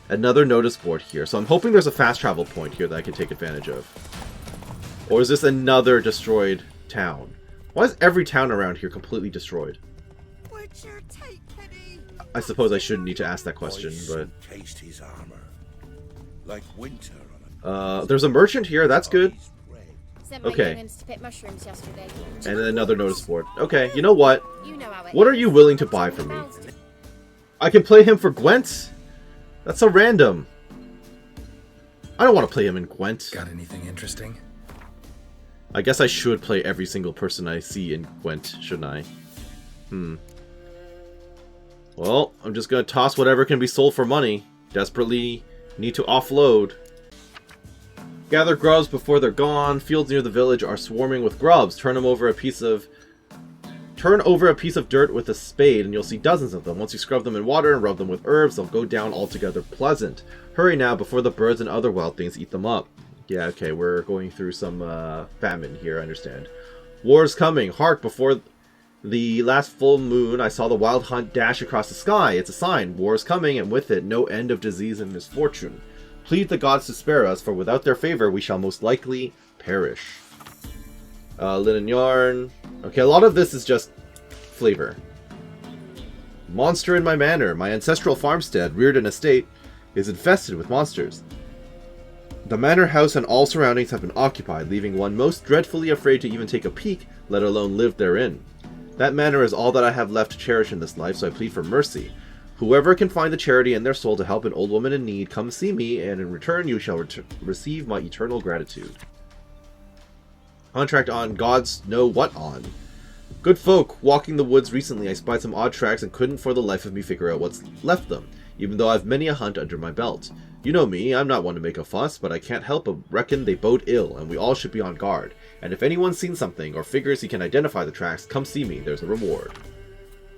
another notice board here, so I'm hoping there's a fast travel point here that I can take advantage of. Or is this another destroyed town? Why is every town around here completely destroyed? I suppose I shouldn't need to ask that question, but... Taste his armor. Like winter there's a merchant here, that's good. Sent my Okay. young'uns to pick mushrooms yesterday. And then another notice board. Okay, you know what? You know how it What are is. you willing to buy from me? I can play him for Gwent? That's so random. I don't want to play him in Gwent. Got anything interesting? I guess I should play every single person I see in Gwent, shouldn't I? Well, I'm just gonna toss whatever can be sold for money. Desperately need to offload. Gather grubs before they're gone. Fields near the village are swarming with grubs. Turn over a piece of dirt with a spade and you'll see dozens of them. Once you scrub them in water and rub them with herbs, they'll go down altogether pleasant. Hurry now before the birds and other wild things eat them up. Yeah, okay, we're going through some famine here, I understand. War's coming. Hark, before the last full moon, I saw the wild hunt dash across the sky. It's a sign. War's coming, and with it, no end of disease and misfortune. Plead the gods to spare us, for without their favor, we shall most likely perish. Linen yarn. Okay, a lot of this is just flavor. Monster in my manor. My ancestral farmstead, reared an estate, is infested with monsters. The manor house and all surroundings have been occupied, leaving one most dreadfully afraid to even take a peek, let alone live therein. That manor is all that I have left to cherish in this life, so I plead for mercy. Whoever can find the charity in their soul to help an old woman in need, come see me, and in return you shall receive my eternal gratitude. Contract on gods know what on. Good folk, walking the woods recently I spied some odd tracks and couldn't for the life of me figure out what's left them, even though I've many a hunt under my belt. You know me, I'm not one to make a fuss, but I can't help but reckon they bode ill, and we all should be on guard. And if anyone's seen something, or figures he can identify the tracks, come see me, there's a reward.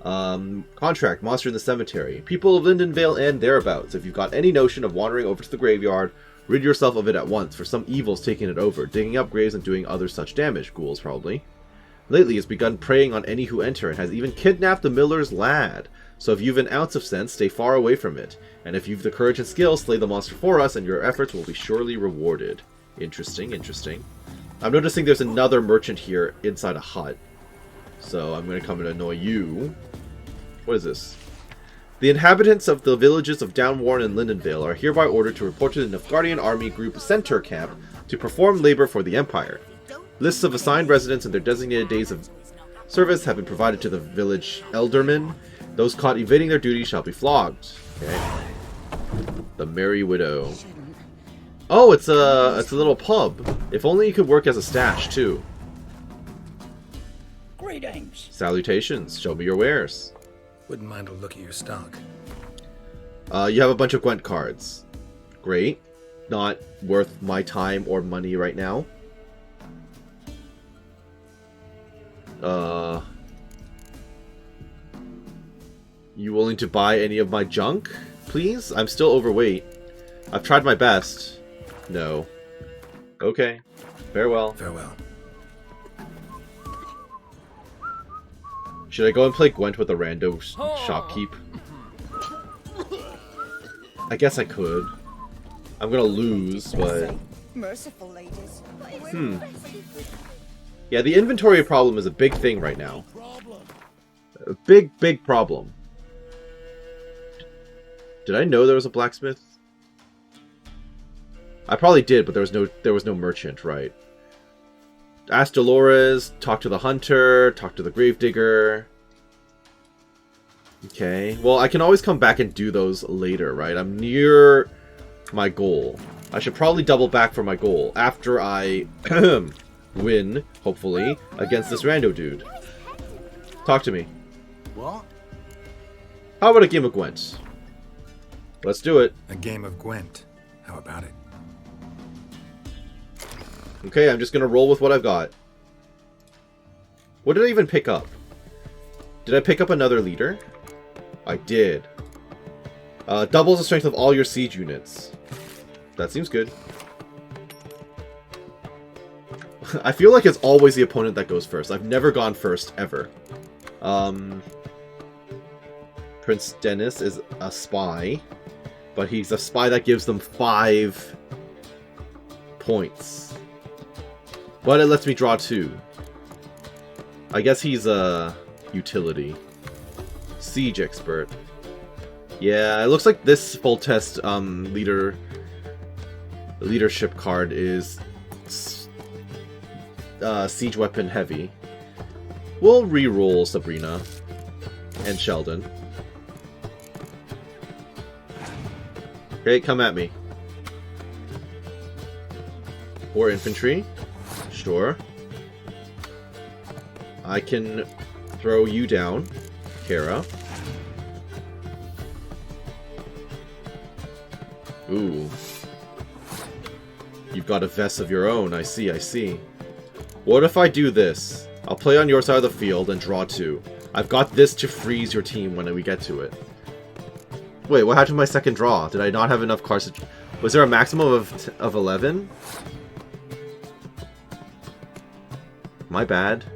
Contract, monster in the cemetery. People of Lindenvale and thereabouts, if you've got any notion of wandering over to the graveyard, rid yourself of it at once, for some evil's taking it over, digging up graves and doing other such damage, ghouls probably. Lately it's begun preying on any who enter, and has even kidnapped the miller's lad. So if you've an ounce of sense, stay far away from it. And if you've the courage and skill, slay the monster for us, and your efforts will be surely rewarded. Interesting, interesting. I'm noticing there's another merchant here inside a hut. So I'm going to come and annoy you. What is this? The inhabitants of the villages of Downwarren and Lindenvale are hereby ordered to report to the Nilfgaardian Army Group Center Camp to perform labor for the Empire. Lists of assigned residents and their designated days of service have been provided to the village eldermen. Those caught evading their duty shall be flogged. Okay. The Merry Widow. Oh, it's a little pub. If only it could work as a stash too. Greetings. Salutations. Show me your wares. Wouldn't mind a look at your stock. You have a bunch of Gwent cards. Great. Not worth my time or money right now. You willing to buy any of my junk, please? I'm still overweight. I've tried my best. No. Okay. Farewell. Farewell. Should I go and play Gwent with a rando shopkeep? I guess I could. I'm gonna lose, but... Merciful ladies. Yeah, the inventory problem is a big thing right now. A big, big problem. Did I know there was a blacksmith? I probably did, but there was no merchant, right? Ask Dolores, talk to the hunter, talk to the gravedigger. Okay, well, I can always come back and do those later, right? I'm near my goal. I should probably double back for my goal after I win, hopefully, against this rando dude. Talk to me. What? How about a game of Gwent? Let's do it. A game of Gwent. How about it? Okay, I'm just gonna roll with what I've got. What did I even pick up? Did I pick up another leader? I did. Doubles the strength of all your siege units. That seems good. I feel like it's always the opponent that goes first. I've never gone first, ever. Prince Dennis is a spy. But he's a spy that gives them 5 points. But it lets me draw 2. I guess he's a utility. Siege expert. Yeah, it looks like this full test leadership card is siege weapon heavy. We'll re-roll Sabrina and Sheldon. Okay, come at me. Or infantry. Sure. I can throw you down, Kara. Ooh. You've got a vest of your own. I see, I see. What if I do this? I'll play on your side of the field and draw 2. I've got this to freeze your team when we get to it. Wait, what happened to my second draw? Did I not have enough cards to... Was there a maximum of 11? My bad.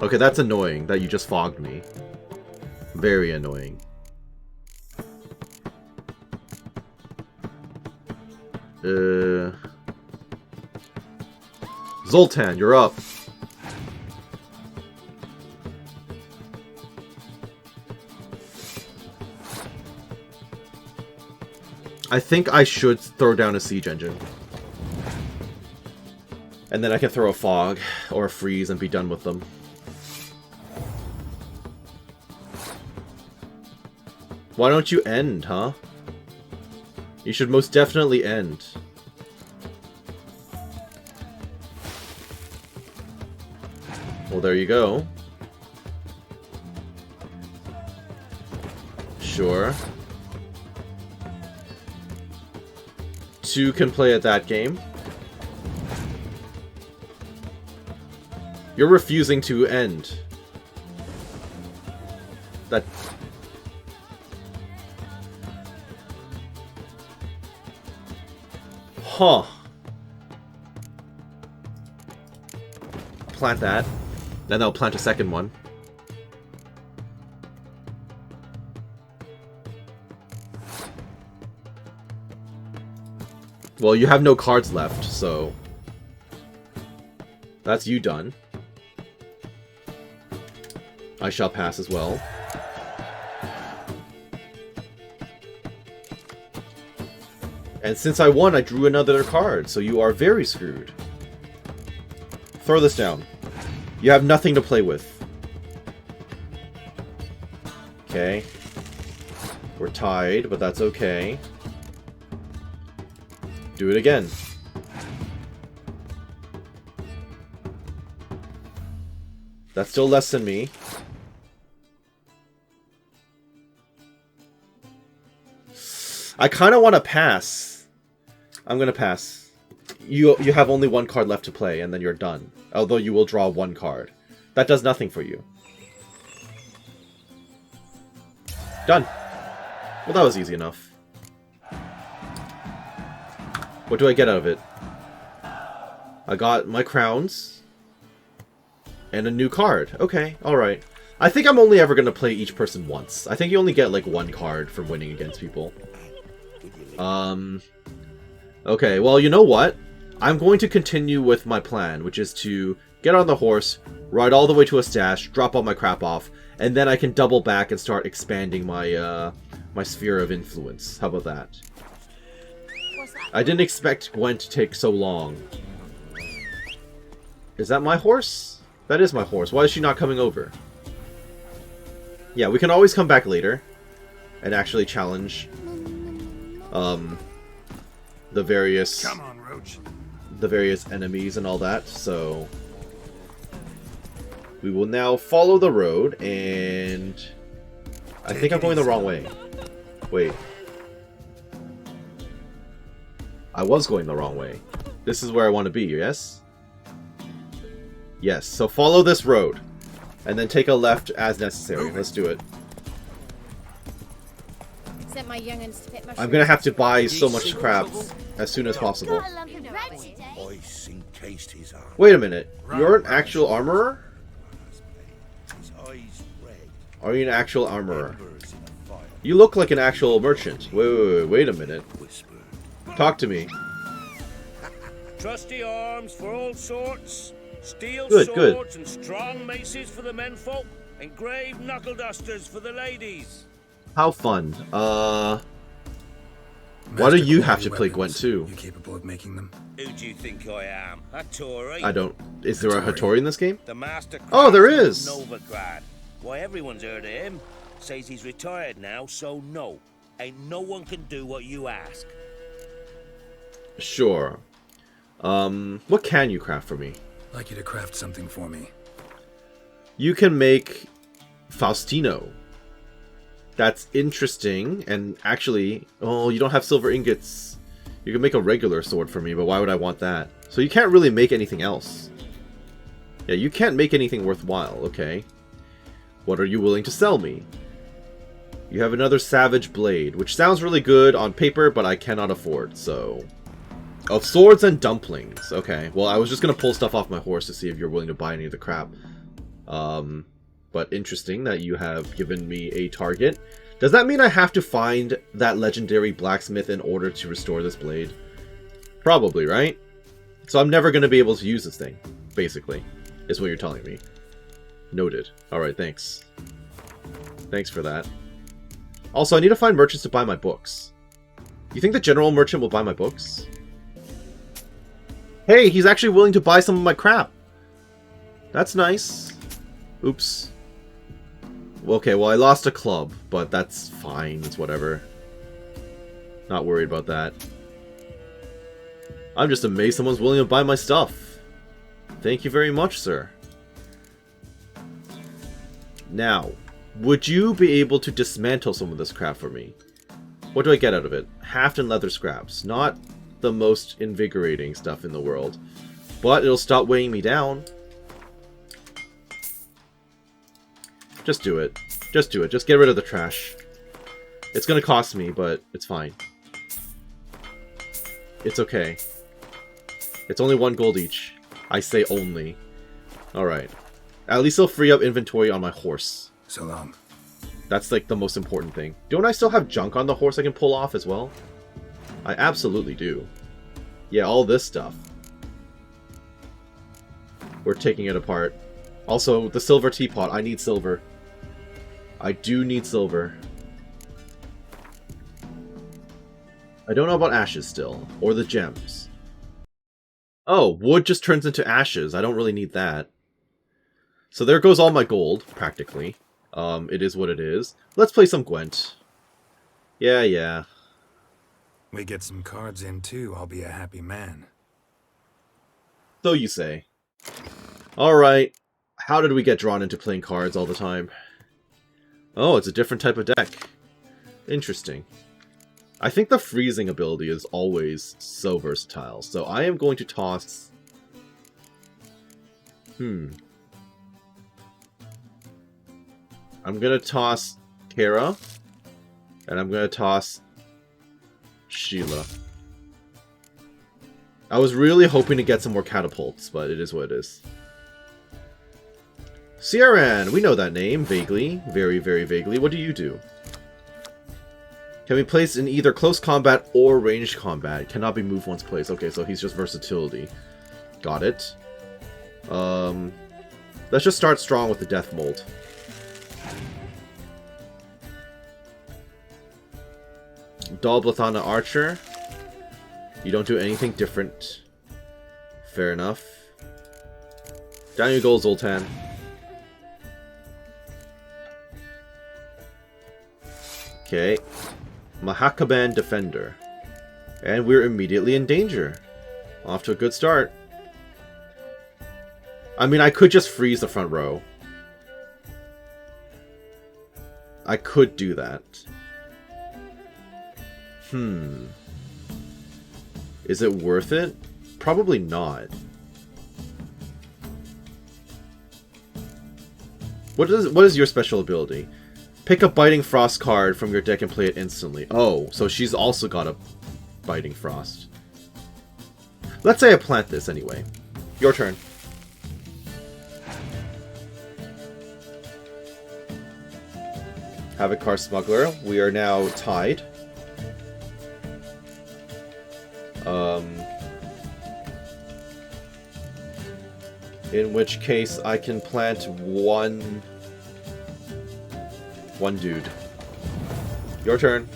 Okay, that's annoying that you just fogged me. Very annoying. Zoltan, you're up. I think I should throw down a siege engine. And then I can throw a fog or a freeze and be done with them. Why don't you end, huh? You should most definitely end. Well, there you go. Sure. 2 can play at that game. You're refusing to end. That... Huh. Plant that. Then they'll plant a second one. Well, you have no cards left, so... That's you done. I shall pass as well. And since I won, I drew another card, so you are very screwed. Throw this down. You have nothing to play with. Okay. We're tied, but that's okay. Do it again. That's still less than me. I kind of want to pass. I'm going to pass. You have only one card left to play, and then you're done. Although you will draw one card. That does nothing for you. Done. Well, that was easy enough. What do I get out of it? I got my crowns. And a new card. Okay, alright. I think I'm only ever going to play each person once. I think you only get, like, one card from winning against people. Okay, well, you know what? I'm going to continue with my plan, which is to get on the horse, ride all the way to a stash, drop all my crap off, and then I can double back and start expanding my, my sphere of influence. How about that? I didn't expect Gwen to take so long. Is that my horse? That is my horse. Why is she not coming over? Yeah, we can always come back later and actually challenge the various enemies and all that. So we will now follow the road, and I think I'm going the wrong way. Wait. I was going the wrong way. This is where I want to be, yes? Yes, so follow this road, and then take a left as necessary. Let's do it. I'm gonna have to buy so much crap as soon as possible. Ice encased his armor. Wait a minute, you're an actual armorer? His eyes red. Are you an actual armorer? Embers in a fire. You look like an actual merchant. Wait a minute. Whisper. Talk to me. Trusty arms for all sorts, steel Good. swords and strong maces for the menfolk, and grave knuckle dusters for the ladies. How fun. Why do Master you have to quality play Gwent weapons. too? You capable of making them? Who do you think I am? A Tory? I don't... Is there a Hattori in this game? The master. Oh, there craftsman of is. Novigrad. Why, everyone's heard of him. Says he's retired now, so no. Ain't no one can do what you ask. Sure. What can you craft for me? I'd like you to craft something for me. You can make Faustino. That's interesting, and actually... Oh, you don't have silver ingots. You can make a regular sword for me, but why would I want that? So you can't really make anything else. Yeah, you can't make anything worthwhile, okay. What are you willing to sell me? You have another Savage Blade, which sounds really good on paper, but I cannot afford, so... Of swords and dumplings. Okay, well, I was just going to pull stuff off my horse to see if you're willing to buy any of the crap. But interesting that you have given me a target. Does that mean I have to find that legendary blacksmith in order to restore this blade? Probably, right? So I'm never going to be able to use this thing, basically, is what you're telling me. Noted. Alright, thanks. Thanks for that. Also, I need to find merchants to buy my books. You think the general merchant will buy my books? Hey, he's actually willing to buy some of my crap. That's nice. Oops. Okay, well, I lost a club, but that's fine. It's whatever. Not worried about that. I'm just amazed someone's willing to buy my stuff. Thank you very much, sir. Now, would you be able to dismantle some of this crap for me? What do I get out of it? Haft and leather scraps. Not the most invigorating stuff in the world, but it'll stop weighing me down. Just do it. Just do it. Just get rid of the trash. It's gonna cost me, but it's fine. It's okay. It's only 1 gold each. I say only. Alright. At least it'll free up inventory on my horse. So long. That's like the most important thing. Don't I still have junk on the horse I can pull off as well? I absolutely do. Yeah, all this stuff. We're taking it apart. Also, the silver teapot. I need silver. I do need silver. I don't know about ashes still. Or the gems. Oh, wood just turns into ashes. I don't really need that. So there goes all my gold, practically. It is what it is. Let's play some Gwent. Yeah. We get some cards in too, I'll be a happy man. So you say. Alright. How did we get drawn into playing cards all the time? Oh, it's a different type of deck. Interesting. I think the freezing ability is always so versatile, so I am going to toss... I'm gonna toss Kara, and I'm gonna toss Sheila. I was really hoping to get some more catapults, but it is what it is. Ciaran, we know that name, vaguely. Very, very vaguely. What do you do? Can be placed in either close combat or ranged combat. Cannot be moved once placed. Okay, so he's just versatility. Got it. Let's just start strong with the Death Mold. Dalblathana Archer. You don't do anything different. Fair enough. Down you go, Zoltan. Okay. Mahakaban Defender. And we're immediately in danger. Off to a good start. I mean, I could just freeze the front row. I could do that. Is it worth it? Probably not. What is your special ability? Pick a Biting Frost card from your deck and play it instantly. Oh, so she's also got a Biting Frost. Let's say I plant this anyway. Your turn. Havoc Car Smuggler. We are now tied. In which case I can plant one dude. Your turn.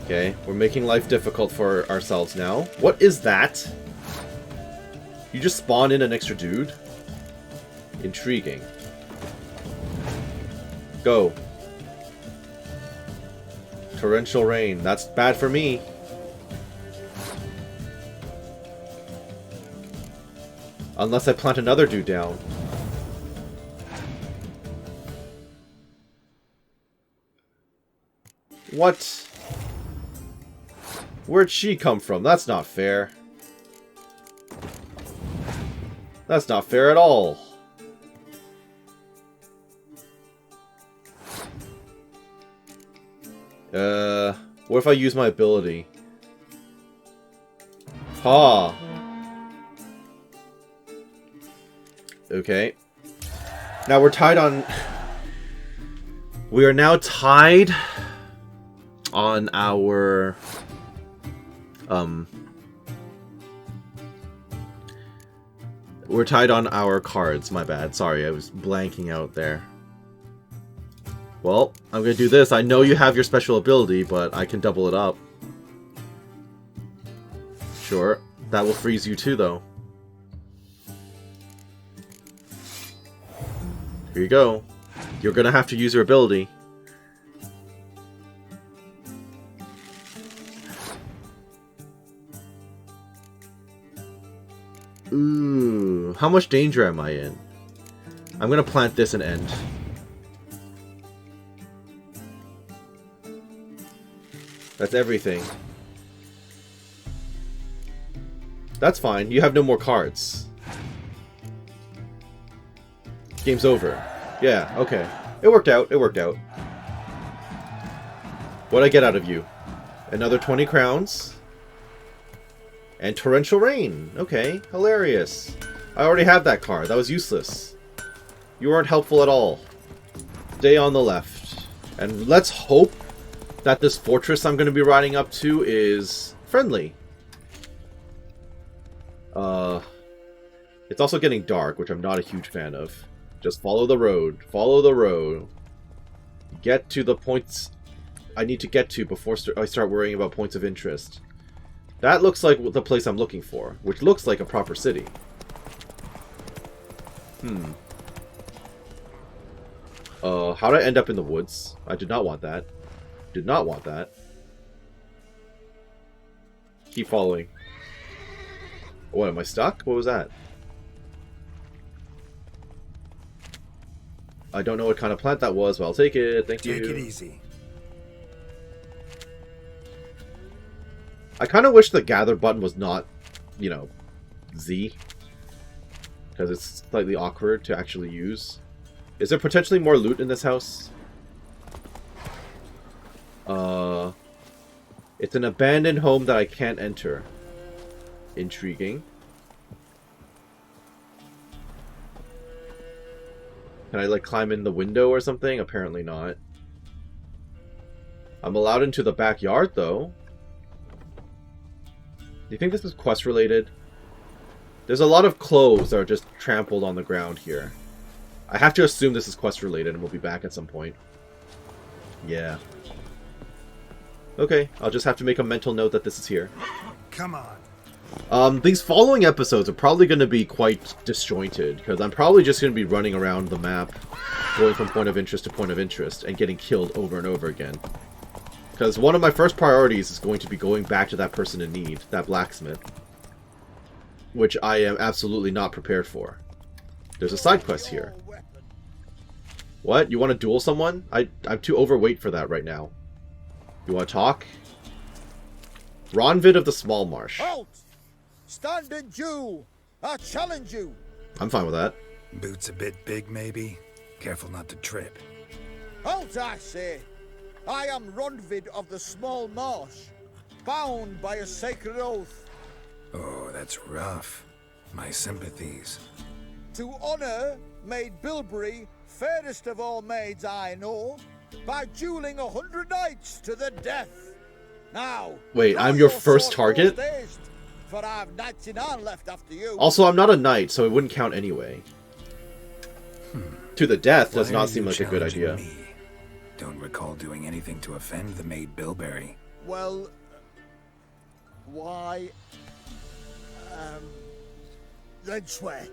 Okay, we're making life difficult for ourselves now. What is that? You just spawn in an extra dude? Intriguing. Go. Torrential Rain. That's bad for me. Unless I plant another dude down. What? Where'd she come from? That's not fair. That's not fair at all. What if I use my ability? Ha! Okay. Now we're tied on... We are now tied on our... We're tied on our cards, my bad. Sorry, I was blanking out there. Well, I'm gonna do this. I know you have your special ability, but I can double it up. Sure. That will freeze you too, though. Here you go. You're gonna have to use your ability. Ooh, how much danger am I in? I'm gonna plant this and end. That's everything. That's fine. You have no more cards. Game's over. Yeah, okay. It worked out. It worked out. What'd I get out of you? Another 20 crowns. And Torrential Rain. Okay, hilarious. I already have that card. That was useless. You weren't helpful at all. Stay on the left. And let's hope that this fortress I'm going to be riding up to is friendly. It's also getting dark, which I'm not a huge fan of. Just follow the road. Follow the road. Get to the points I need to get to before I start worrying about points of interest. That looks like the place I'm looking for, which looks like a proper city. How did I end up in the woods? I did not want that. Did not want that. Keep following. What, am I stuck? What was that? I don't know what kind of plant that was, but I'll take it. Thank you. Take it easy. I kind of wish the gather button was not, you know, Z. Because it's slightly awkward to actually use. Is there potentially more loot in this house? It's an abandoned home that I can't enter. Intriguing. Can I, like, climb in the window or something? Apparently not. I'm allowed into the backyard, though. Do you think this is quest-related? There's a lot of clothes that are just trampled on the ground here. I have to assume this is quest-related, and we'll be back at some point. Yeah. Okay, I'll just have to make a mental note that this is here. Come on. These following episodes are probably going to be quite disjointed, because I'm probably just going to be running around the map, going from point of interest to point of interest, and getting killed over and over again. Because one of my first priorities is going to be going back to that person in need, that blacksmith. Which I am absolutely not prepared for. There's a side quest here. What? You want to duel someone? I'm too overweight for that right now. You want to talk? Ronvid of the Small Marsh. Halt! Stand and duel! I challenge you! I'm fine with that. Boots a bit big, maybe? Careful not to trip. Halt, I say! I am Ronvid of the Small Marsh, bound by a sacred oath. Oh, that's rough. My sympathies. To honour Maid Bilberry, fairest of all maids I know, by dueling 100 knights to the death. Now, wait, I'm your first target? For I've 99 left after you. Also, I'm not a knight, so it wouldn't count anyway. To the death does not seem like a good idea. Me? Don't recall doing anything to offend the Maid Bilberry. Well, why? Then swear.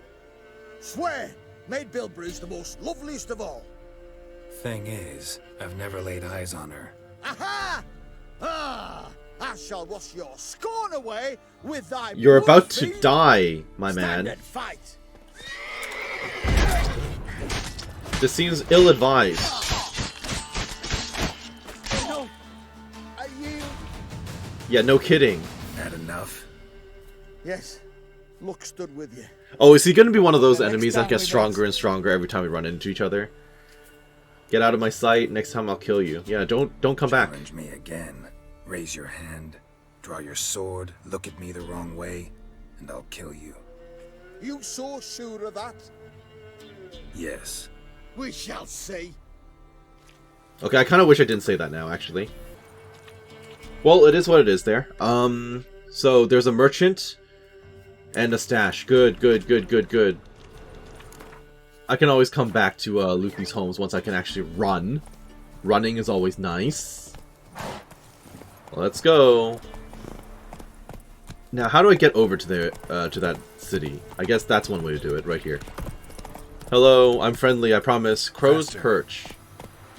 Swear! Maid Bilberry's the most loveliest of all. Thing is, I've never laid eyes on her. Aha! Ah! I shall wash your scorn away with thy You're blood about to fiend. die, my Stand man. and fight. This seems ill-advised. No, I yield. Yeah, no kidding. Had enough? Yes, luck stood with you. Oh, is he going to be one of those The next enemies that time gets we stronger met. and stronger every time we run into each other? Get out of my sight. Next time I'll kill you. Yeah, don't come back. Challenge me again. Raise your hand, draw your sword, look at me the wrong way, and I'll kill you. You so sure of that? Yes. We shall see. Okay, I kind of wish I didn't say that now, actually. Well, it is what it is there. So there's a merchant and a stash. Good. I can always come back to loot these homes once I can actually run. Running is always nice. Let's go. Now, how do I get over to that city? I guess that's one way to do it, right here. Hello, I'm friendly, I promise. Crow's Faster. Perch.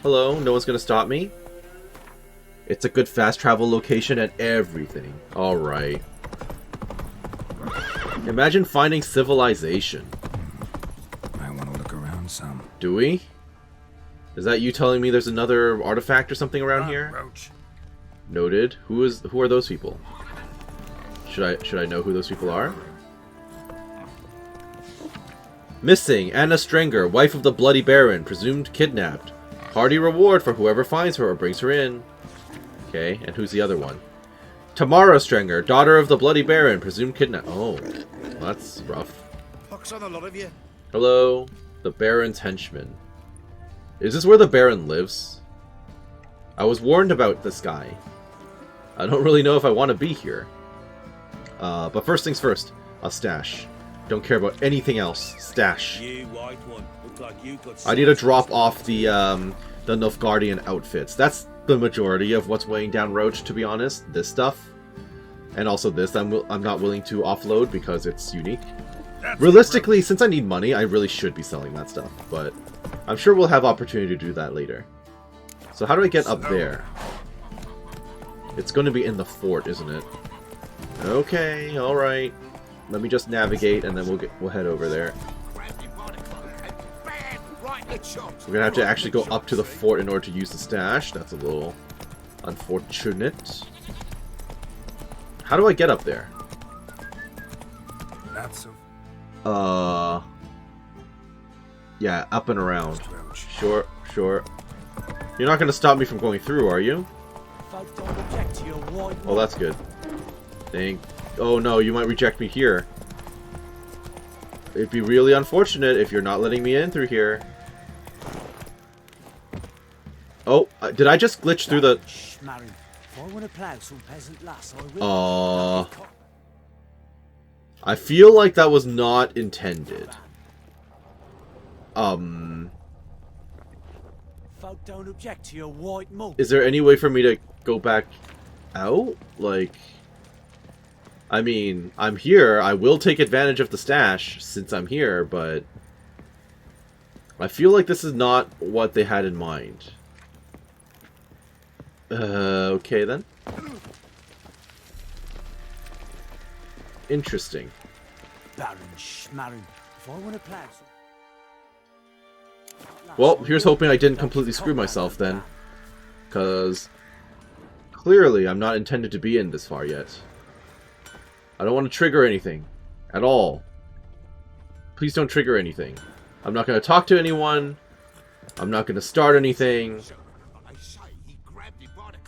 Hello, no one's gonna stop me? It's a good fast travel location and everything. Alright. Imagine finding civilization. I want to look around some. Do we? Is that you telling me there's another artifact or something around here? Roach. Noted. Who are those people? Should I know who those people are? Missing, Anna Strenger, wife of the Bloody Baron, presumed kidnapped. Hearty reward for whoever finds her or brings her in. Okay, and who's the other one? Tamara Strenger, daughter of the Bloody Baron, presumed kidnapped. Oh, that's rough. Pox on a lot of you. Hello, the Baron's henchman. Is this where the Baron lives? I was warned about this guy. I don't really know if I want to be here. But first things first, a stash. Don't care about anything else. Stash. You white one. Look like you got I need to drop off the Nilfgaardian outfits. That's the majority of what's weighing down Roach, to be honest. This stuff. And also this I'm not willing to offload because it's unique. Realistically, since I need money, I really should be selling that stuff, but I'm sure we'll have opportunity to do that later. So how do I get up there? It's going to be in the fort, isn't it? Okay, alright. Let me just navigate and then we'll head over there. We're gonna have to actually go up to the fort in order to use the stash. That's a little unfortunate. How do I get up there? Not so. Yeah, up and around. Sure, sure. You're not gonna stop me from going through, are you? Oh, that's good. Dang. Oh no, you might reject me here. It'd be really unfortunate if you're not letting me in through here. Oh, did I just glitch through the... I feel like that was not intended. Is there any way for me to go back out? Like... I mean, I'm here. I will take advantage of the stash since I'm here, but... I feel like this is not what they had in mind. Okay then. Interesting. Well, here's hoping I didn't completely screw myself then. Because clearly I'm not intended to be in this far yet. I don't want to trigger anything. At all. Please don't trigger anything. I'm not going to talk to anyone. I'm not going to start anything.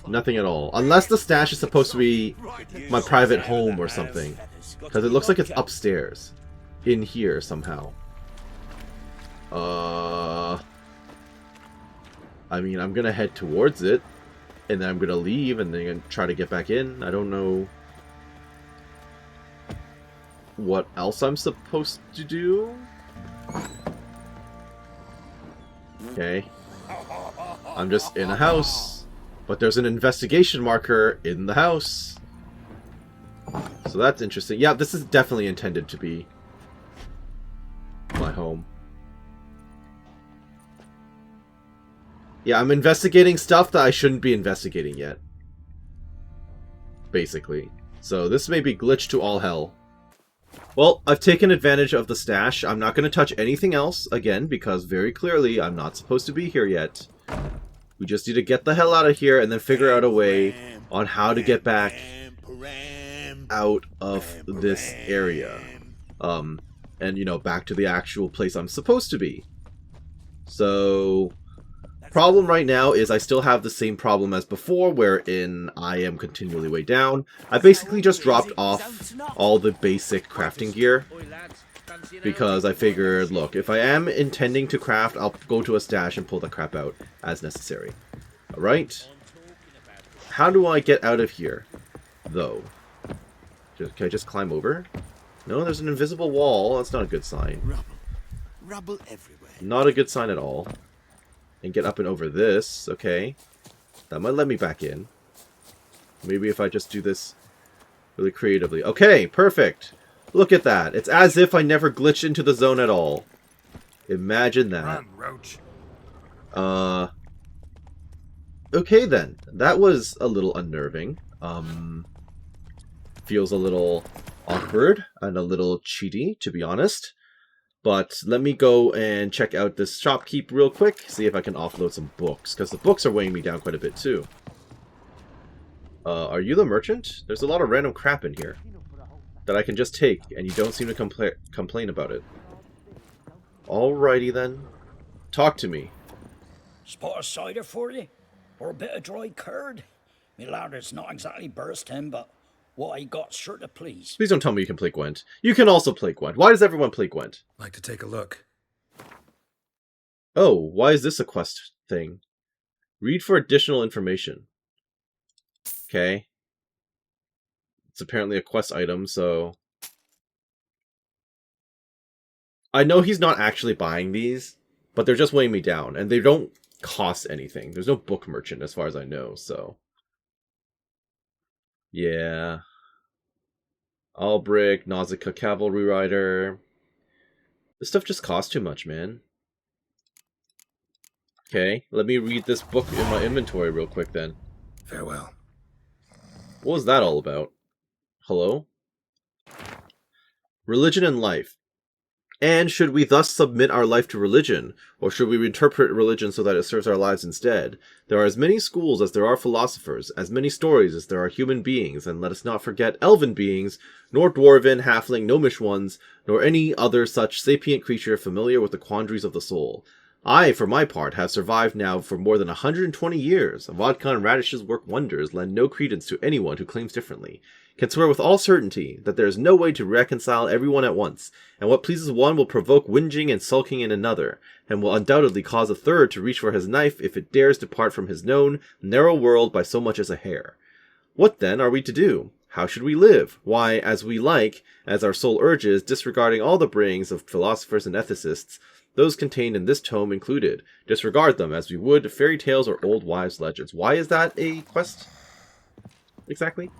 Nothing at all. Unless the stash is supposed to be my private home or something. Because it looks like it's upstairs. In here somehow. I mean, I'm going to head towards it. And then I'm going to leave and then try to get back in. I don't know what else I'm supposed to do. Okay. I'm just in a house. But there's an investigation marker in the house. So that's interesting. Yeah, this is definitely intended to be my home. Yeah, I'm investigating stuff that I shouldn't be investigating yet. Basically. So this may be glitched to all hell. Well, I've taken advantage of the stash. I'm not going to touch anything else again because very clearly I'm not supposed to be here yet. We just need to get the hell out of here and then figure out a way on how to get back out of this area. And, you know, back to the actual place I'm supposed to be. So, problem right now is I still have the same problem as before, wherein I am continually way down. I basically just dropped off all the basic crafting gear. Because I figured, look, if I am intending to craft, I'll go to a stash and pull the crap out as necessary. Alright? How do I get out of here, though? Can I just climb over? No, there's an invisible wall. That's not a good sign. Rubble everywhere. Not a good sign at all. And get up and over this. Okay. That might let me back in. Maybe if I just do this really creatively. Okay, perfect. Look at that. It's as if I never glitched into the zone at all. Imagine that. Run, Roach. Okay then. That was a little unnerving. Feels a little awkward and a little cheaty, to be honest. But let me go and check out this shopkeep real quick. See if I can offload some books. Because the books are weighing me down quite a bit too. Are you the merchant? There's a lot of random crap in here that I can just take, and you don't seem to complain about it. Alrighty then. Talk to me. Spot of cider for you? Or a bit of dry curd? Me lad, it's not exactly bursting, but what I got sure to please. Please don't tell me you can play Gwent. You can also play Gwent. Why does everyone play Gwent? Like to take a look. Oh, why is this a quest thing? Read for additional information. Okay. It's apparently a quest item, so... I know he's not actually buying these, but they're just weighing me down, and they don't cost anything. There's no book merchant as far as I know, so... Yeah. Albrick, Nausicaa Cavalry Rider. This stuff just costs too much, man. Okay, let me read this book in my inventory real quick then. Farewell. What was that all about? Hello? Religion and life. And should we thus submit our life to religion, or should we interpret religion so that it serves our lives instead? There are as many schools as there are philosophers, as many stories as there are human beings, and let us not forget elven beings, nor dwarven, halfling, gnomish ones, nor any other such sapient creature familiar with the quandaries of the soul. I, for my part, have survived now for more than 120 years. Vodka and radishes work wonders, lend no credence to anyone who claims differently. Can swear with all certainty that there is no way to reconcile everyone at once, and what pleases one will provoke whinging and sulking in another, and will undoubtedly cause a third to reach for his knife if it dares depart from his known, narrow world by so much as a hair. What, then, are we to do? How should we live? Why, as we like, as our soul urges, disregarding all the brayings of philosophers and ethicists, those contained in this tome included, disregard them as we would fairy tales or old wives' legends. Why is that a quest? Exactly?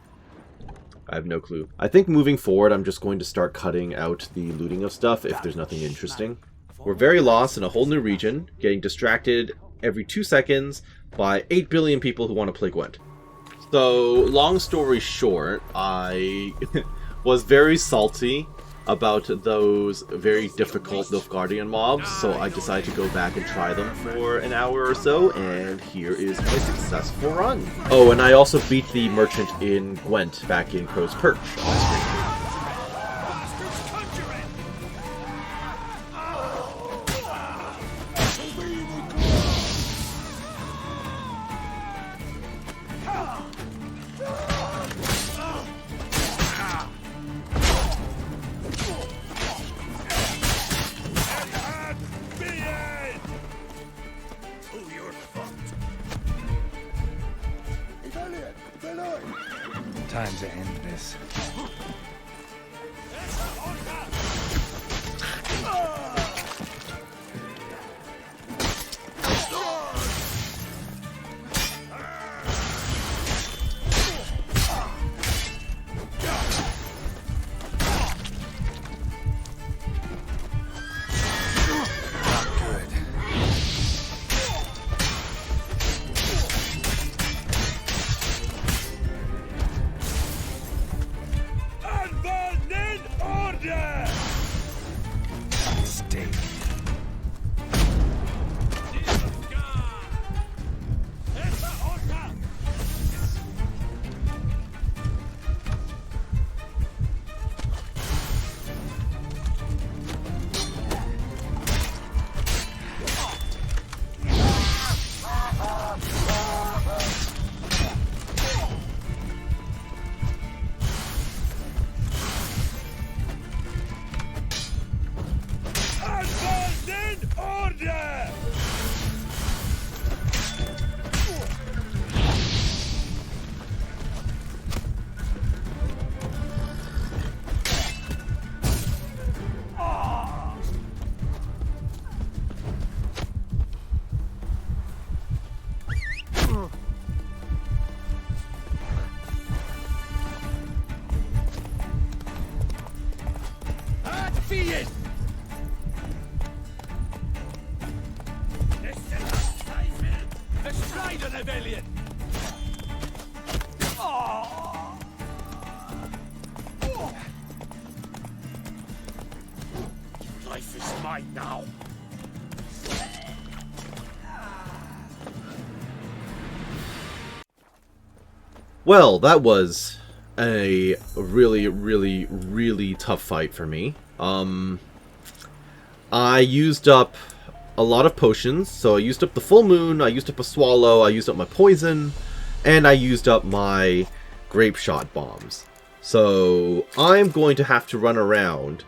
I have no clue. I think moving forward, I'm just going to start cutting out the looting of stuff if there's nothing interesting. We're very lost in a whole new region, getting distracted every 2 seconds by 8 billion people who want to play Gwent. So, long story short, I was very salty about those very difficult Nilfgaardian mobs, so I decided to go back and try them for an hour or so, and here is my successful run. Oh, and I also beat the merchant in Gwent back in Crow's Perch on stream. Time to end this. Life is mine now. Well, that was a really tough fight for me. I used up a lot of potions, so I used up the full moon, I used up a swallow, I used up my poison, and I used up my grape shot bombs. So I'm going to have to run around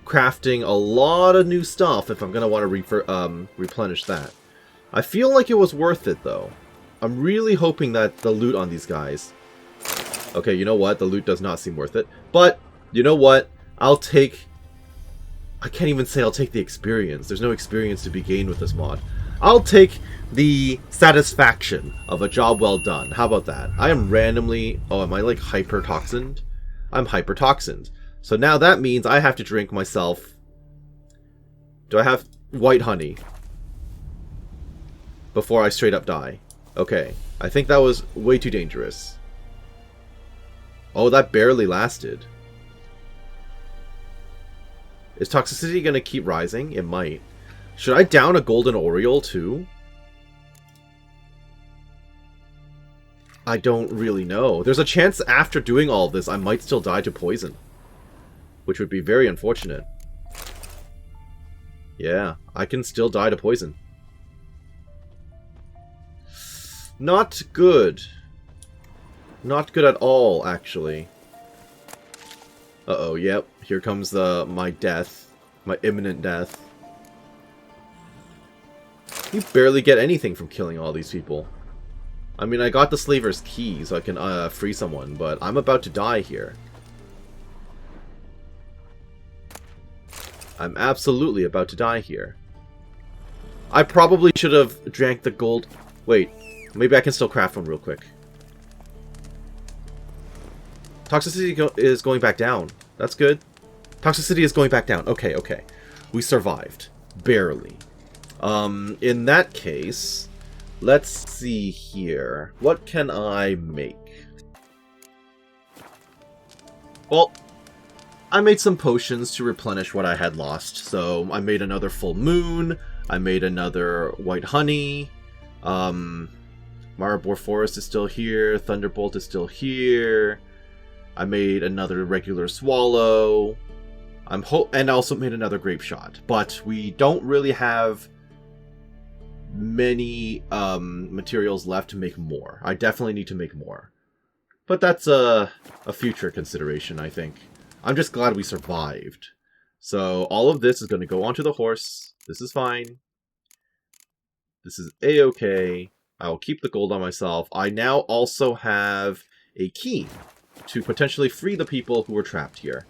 crafting a lot of new stuff if I'm going to want to replenish that. I feel like it was worth it, though. I'm really hoping that the loot on these guys... Okay, you know what? The loot does not seem worth it. But, you know what? I'll take... I can't even say I'll take the experience. There's no experience to be gained with this mod. I'll take the satisfaction of a job well done. How about that? I am randomly... Oh, am I like hyper-toxined? I'm hypertoxined. So now that means I have to drink myself... Do I have white honey? Before I straight up die. Okay. I think that was way too dangerous. Oh, that barely lasted. Is toxicity going to keep rising? It might. Should I down a golden oriole too? I don't really know. There's a chance after doing all this I might still die to poison. Which would be very unfortunate. Yeah, I can still die to poison. Not good. Not good at all, actually. Uh-oh, yep. Here comes my death. My imminent death. You barely get anything from killing all these people. I mean, I got the slaver's key, so I can free someone, but I'm about to die here. I'm absolutely about to die here. I probably should have drank the gold... Wait, maybe I can still craft one real quick. Toxicity is going back down. That's good. Toxicity is going back down. Okay, okay. We survived. Barely. In that case... Let's see here. What can I make? Well, I made some potions to replenish what I had lost. So I made another full moon. I made another white honey. Maribor Forest is still here. Thunderbolt is still here. I made another regular swallow. And I also made another grape shot. But we don't really have many materials left to make more. I definitely need to make more. But that's a future consideration, I think. I'm just glad we survived. So all of this is going to go onto the horse. This is fine. This is a-okay. I will keep the gold on myself. I now also have a key to potentially free the people who were trapped here.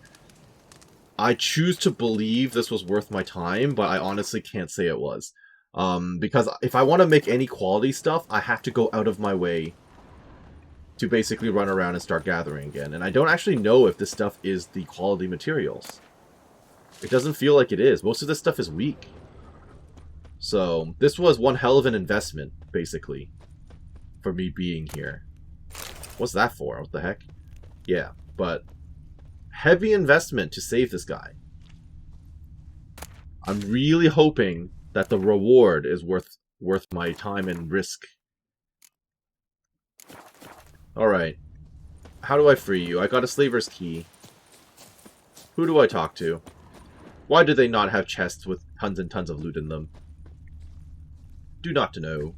I choose to believe this was worth my time, but I honestly can't say it was. Because if I want to make any quality stuff, I have to go out of my way to basically run around and start gathering again. And I don't actually know if this stuff is the quality materials. It doesn't feel like it is. Most of this stuff is weak. So, this was one hell of an investment, basically, for me being here. What's that for? What the heck? Yeah, but heavy investment to save this guy. I'm really hoping that the reward is worth my time and risk. Alright. How do I free you? I got a slaver's key. Who do I talk to? Why do they not have chests with tons and tons of loot in them? Do not to know.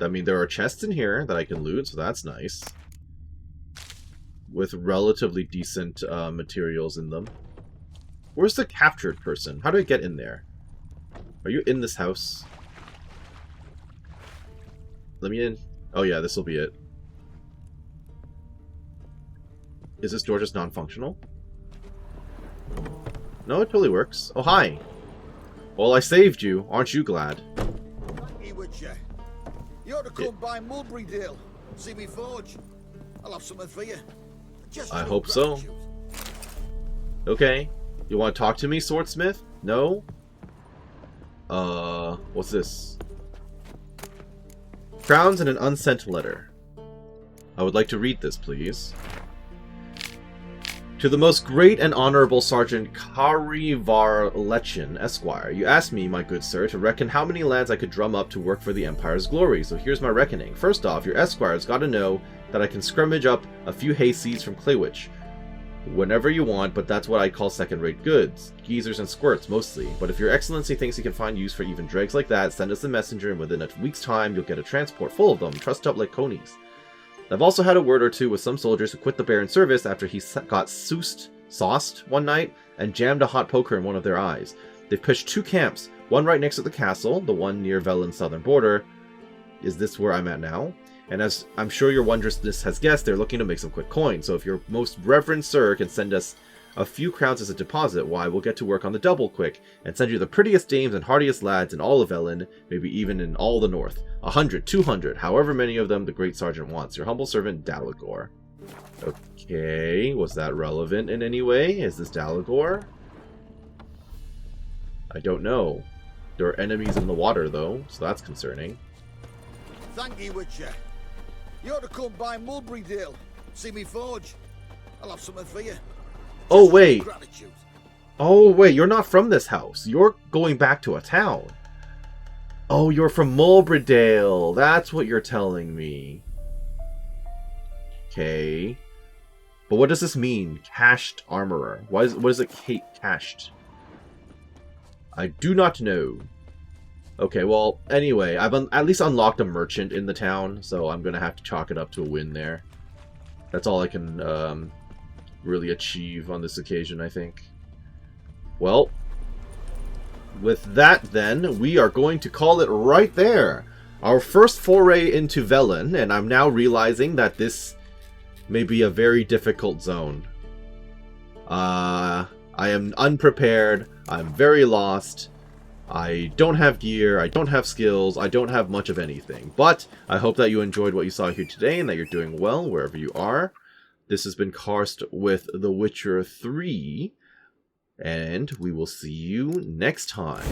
I mean, there are chests in here that I can loot, so that's nice. With relatively decent materials in them. Where's the captured person? How do I get in there? Are you in this house? Let me in. Oh yeah, this will be it. Is this door just non-functional? No, it totally works. Oh, hi! Well, I saved you. Aren't you glad? Thank you, Witcher. You ought to come by Mulberrydale. See me forge. I'll have something for you. Just I hope so. Okay. You want to talk to me, Swordsmith? No? What's this? Crowns and an unsent letter. I would like to read this, please. To the most great and honorable Sergeant Karivar Lechin, Esquire, you asked me, my good sir, to reckon how many lands I could drum up to work for the Empire's glory, so here's my reckoning. First off, your Esquire's got to know that I can scrummage up a few hay seeds from Claywitch. Whenever you want, but that's what I call second-rate goods. Geezers and squirts, mostly. But if your excellency thinks you can find use for even dregs like that, send us a messenger, and within a week's time, you'll get a transport full of them, trussed up like conies. I've also had a word or two with some soldiers who quit the Baron's service after he got sauced one night and jammed a hot poker in one of their eyes. They've pitched 2 camps, one right next to the castle, the one near Velen's southern border. Is this where I'm at now? And as I'm sure your wondrousness has guessed, they're looking to make some quick coin. So if your most reverend sir can send us a few crowns as a deposit, why, we'll get to work on the double quick, and send you the prettiest dames and hardiest lads in all of Velen, maybe even in all the north. 100, 200, however many of them the great sergeant wants. Your humble servant, Dalagor. Okay, was that relevant in any way? Is this Dalagor? I don't know. There are enemies in the water, though, so that's concerning. Thank you, Witcher. You ought to come by Mulberrydale. See me forge. I'll have something for you. Oh, Just wait. gratitude. Oh, wait, you're not from this house. You're going back to a town. Oh, you're from Mulberrydale. That's what you're telling me. Okay. But what does this mean? Cached armorer. What is it cached? I do not know. Okay, well, anyway, I've at least unlocked a merchant in the town, so I'm going to have to chalk it up to a win there. That's all I can really achieve on this occasion, I think. Well, with that then, we are going to call it right there. Our first foray into Velen, and I'm now realizing that this may be a very difficult zone. I am unprepared, I'm very lost, I don't have gear, I don't have skills, I don't have much of anything. But I hope that you enjoyed what you saw here today and that you're doing well wherever you are. This has been Karst with The Witcher 3, and we will see you next time.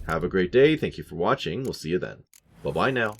Have a great day, thank you for watching, we'll see you then. Bye-bye now.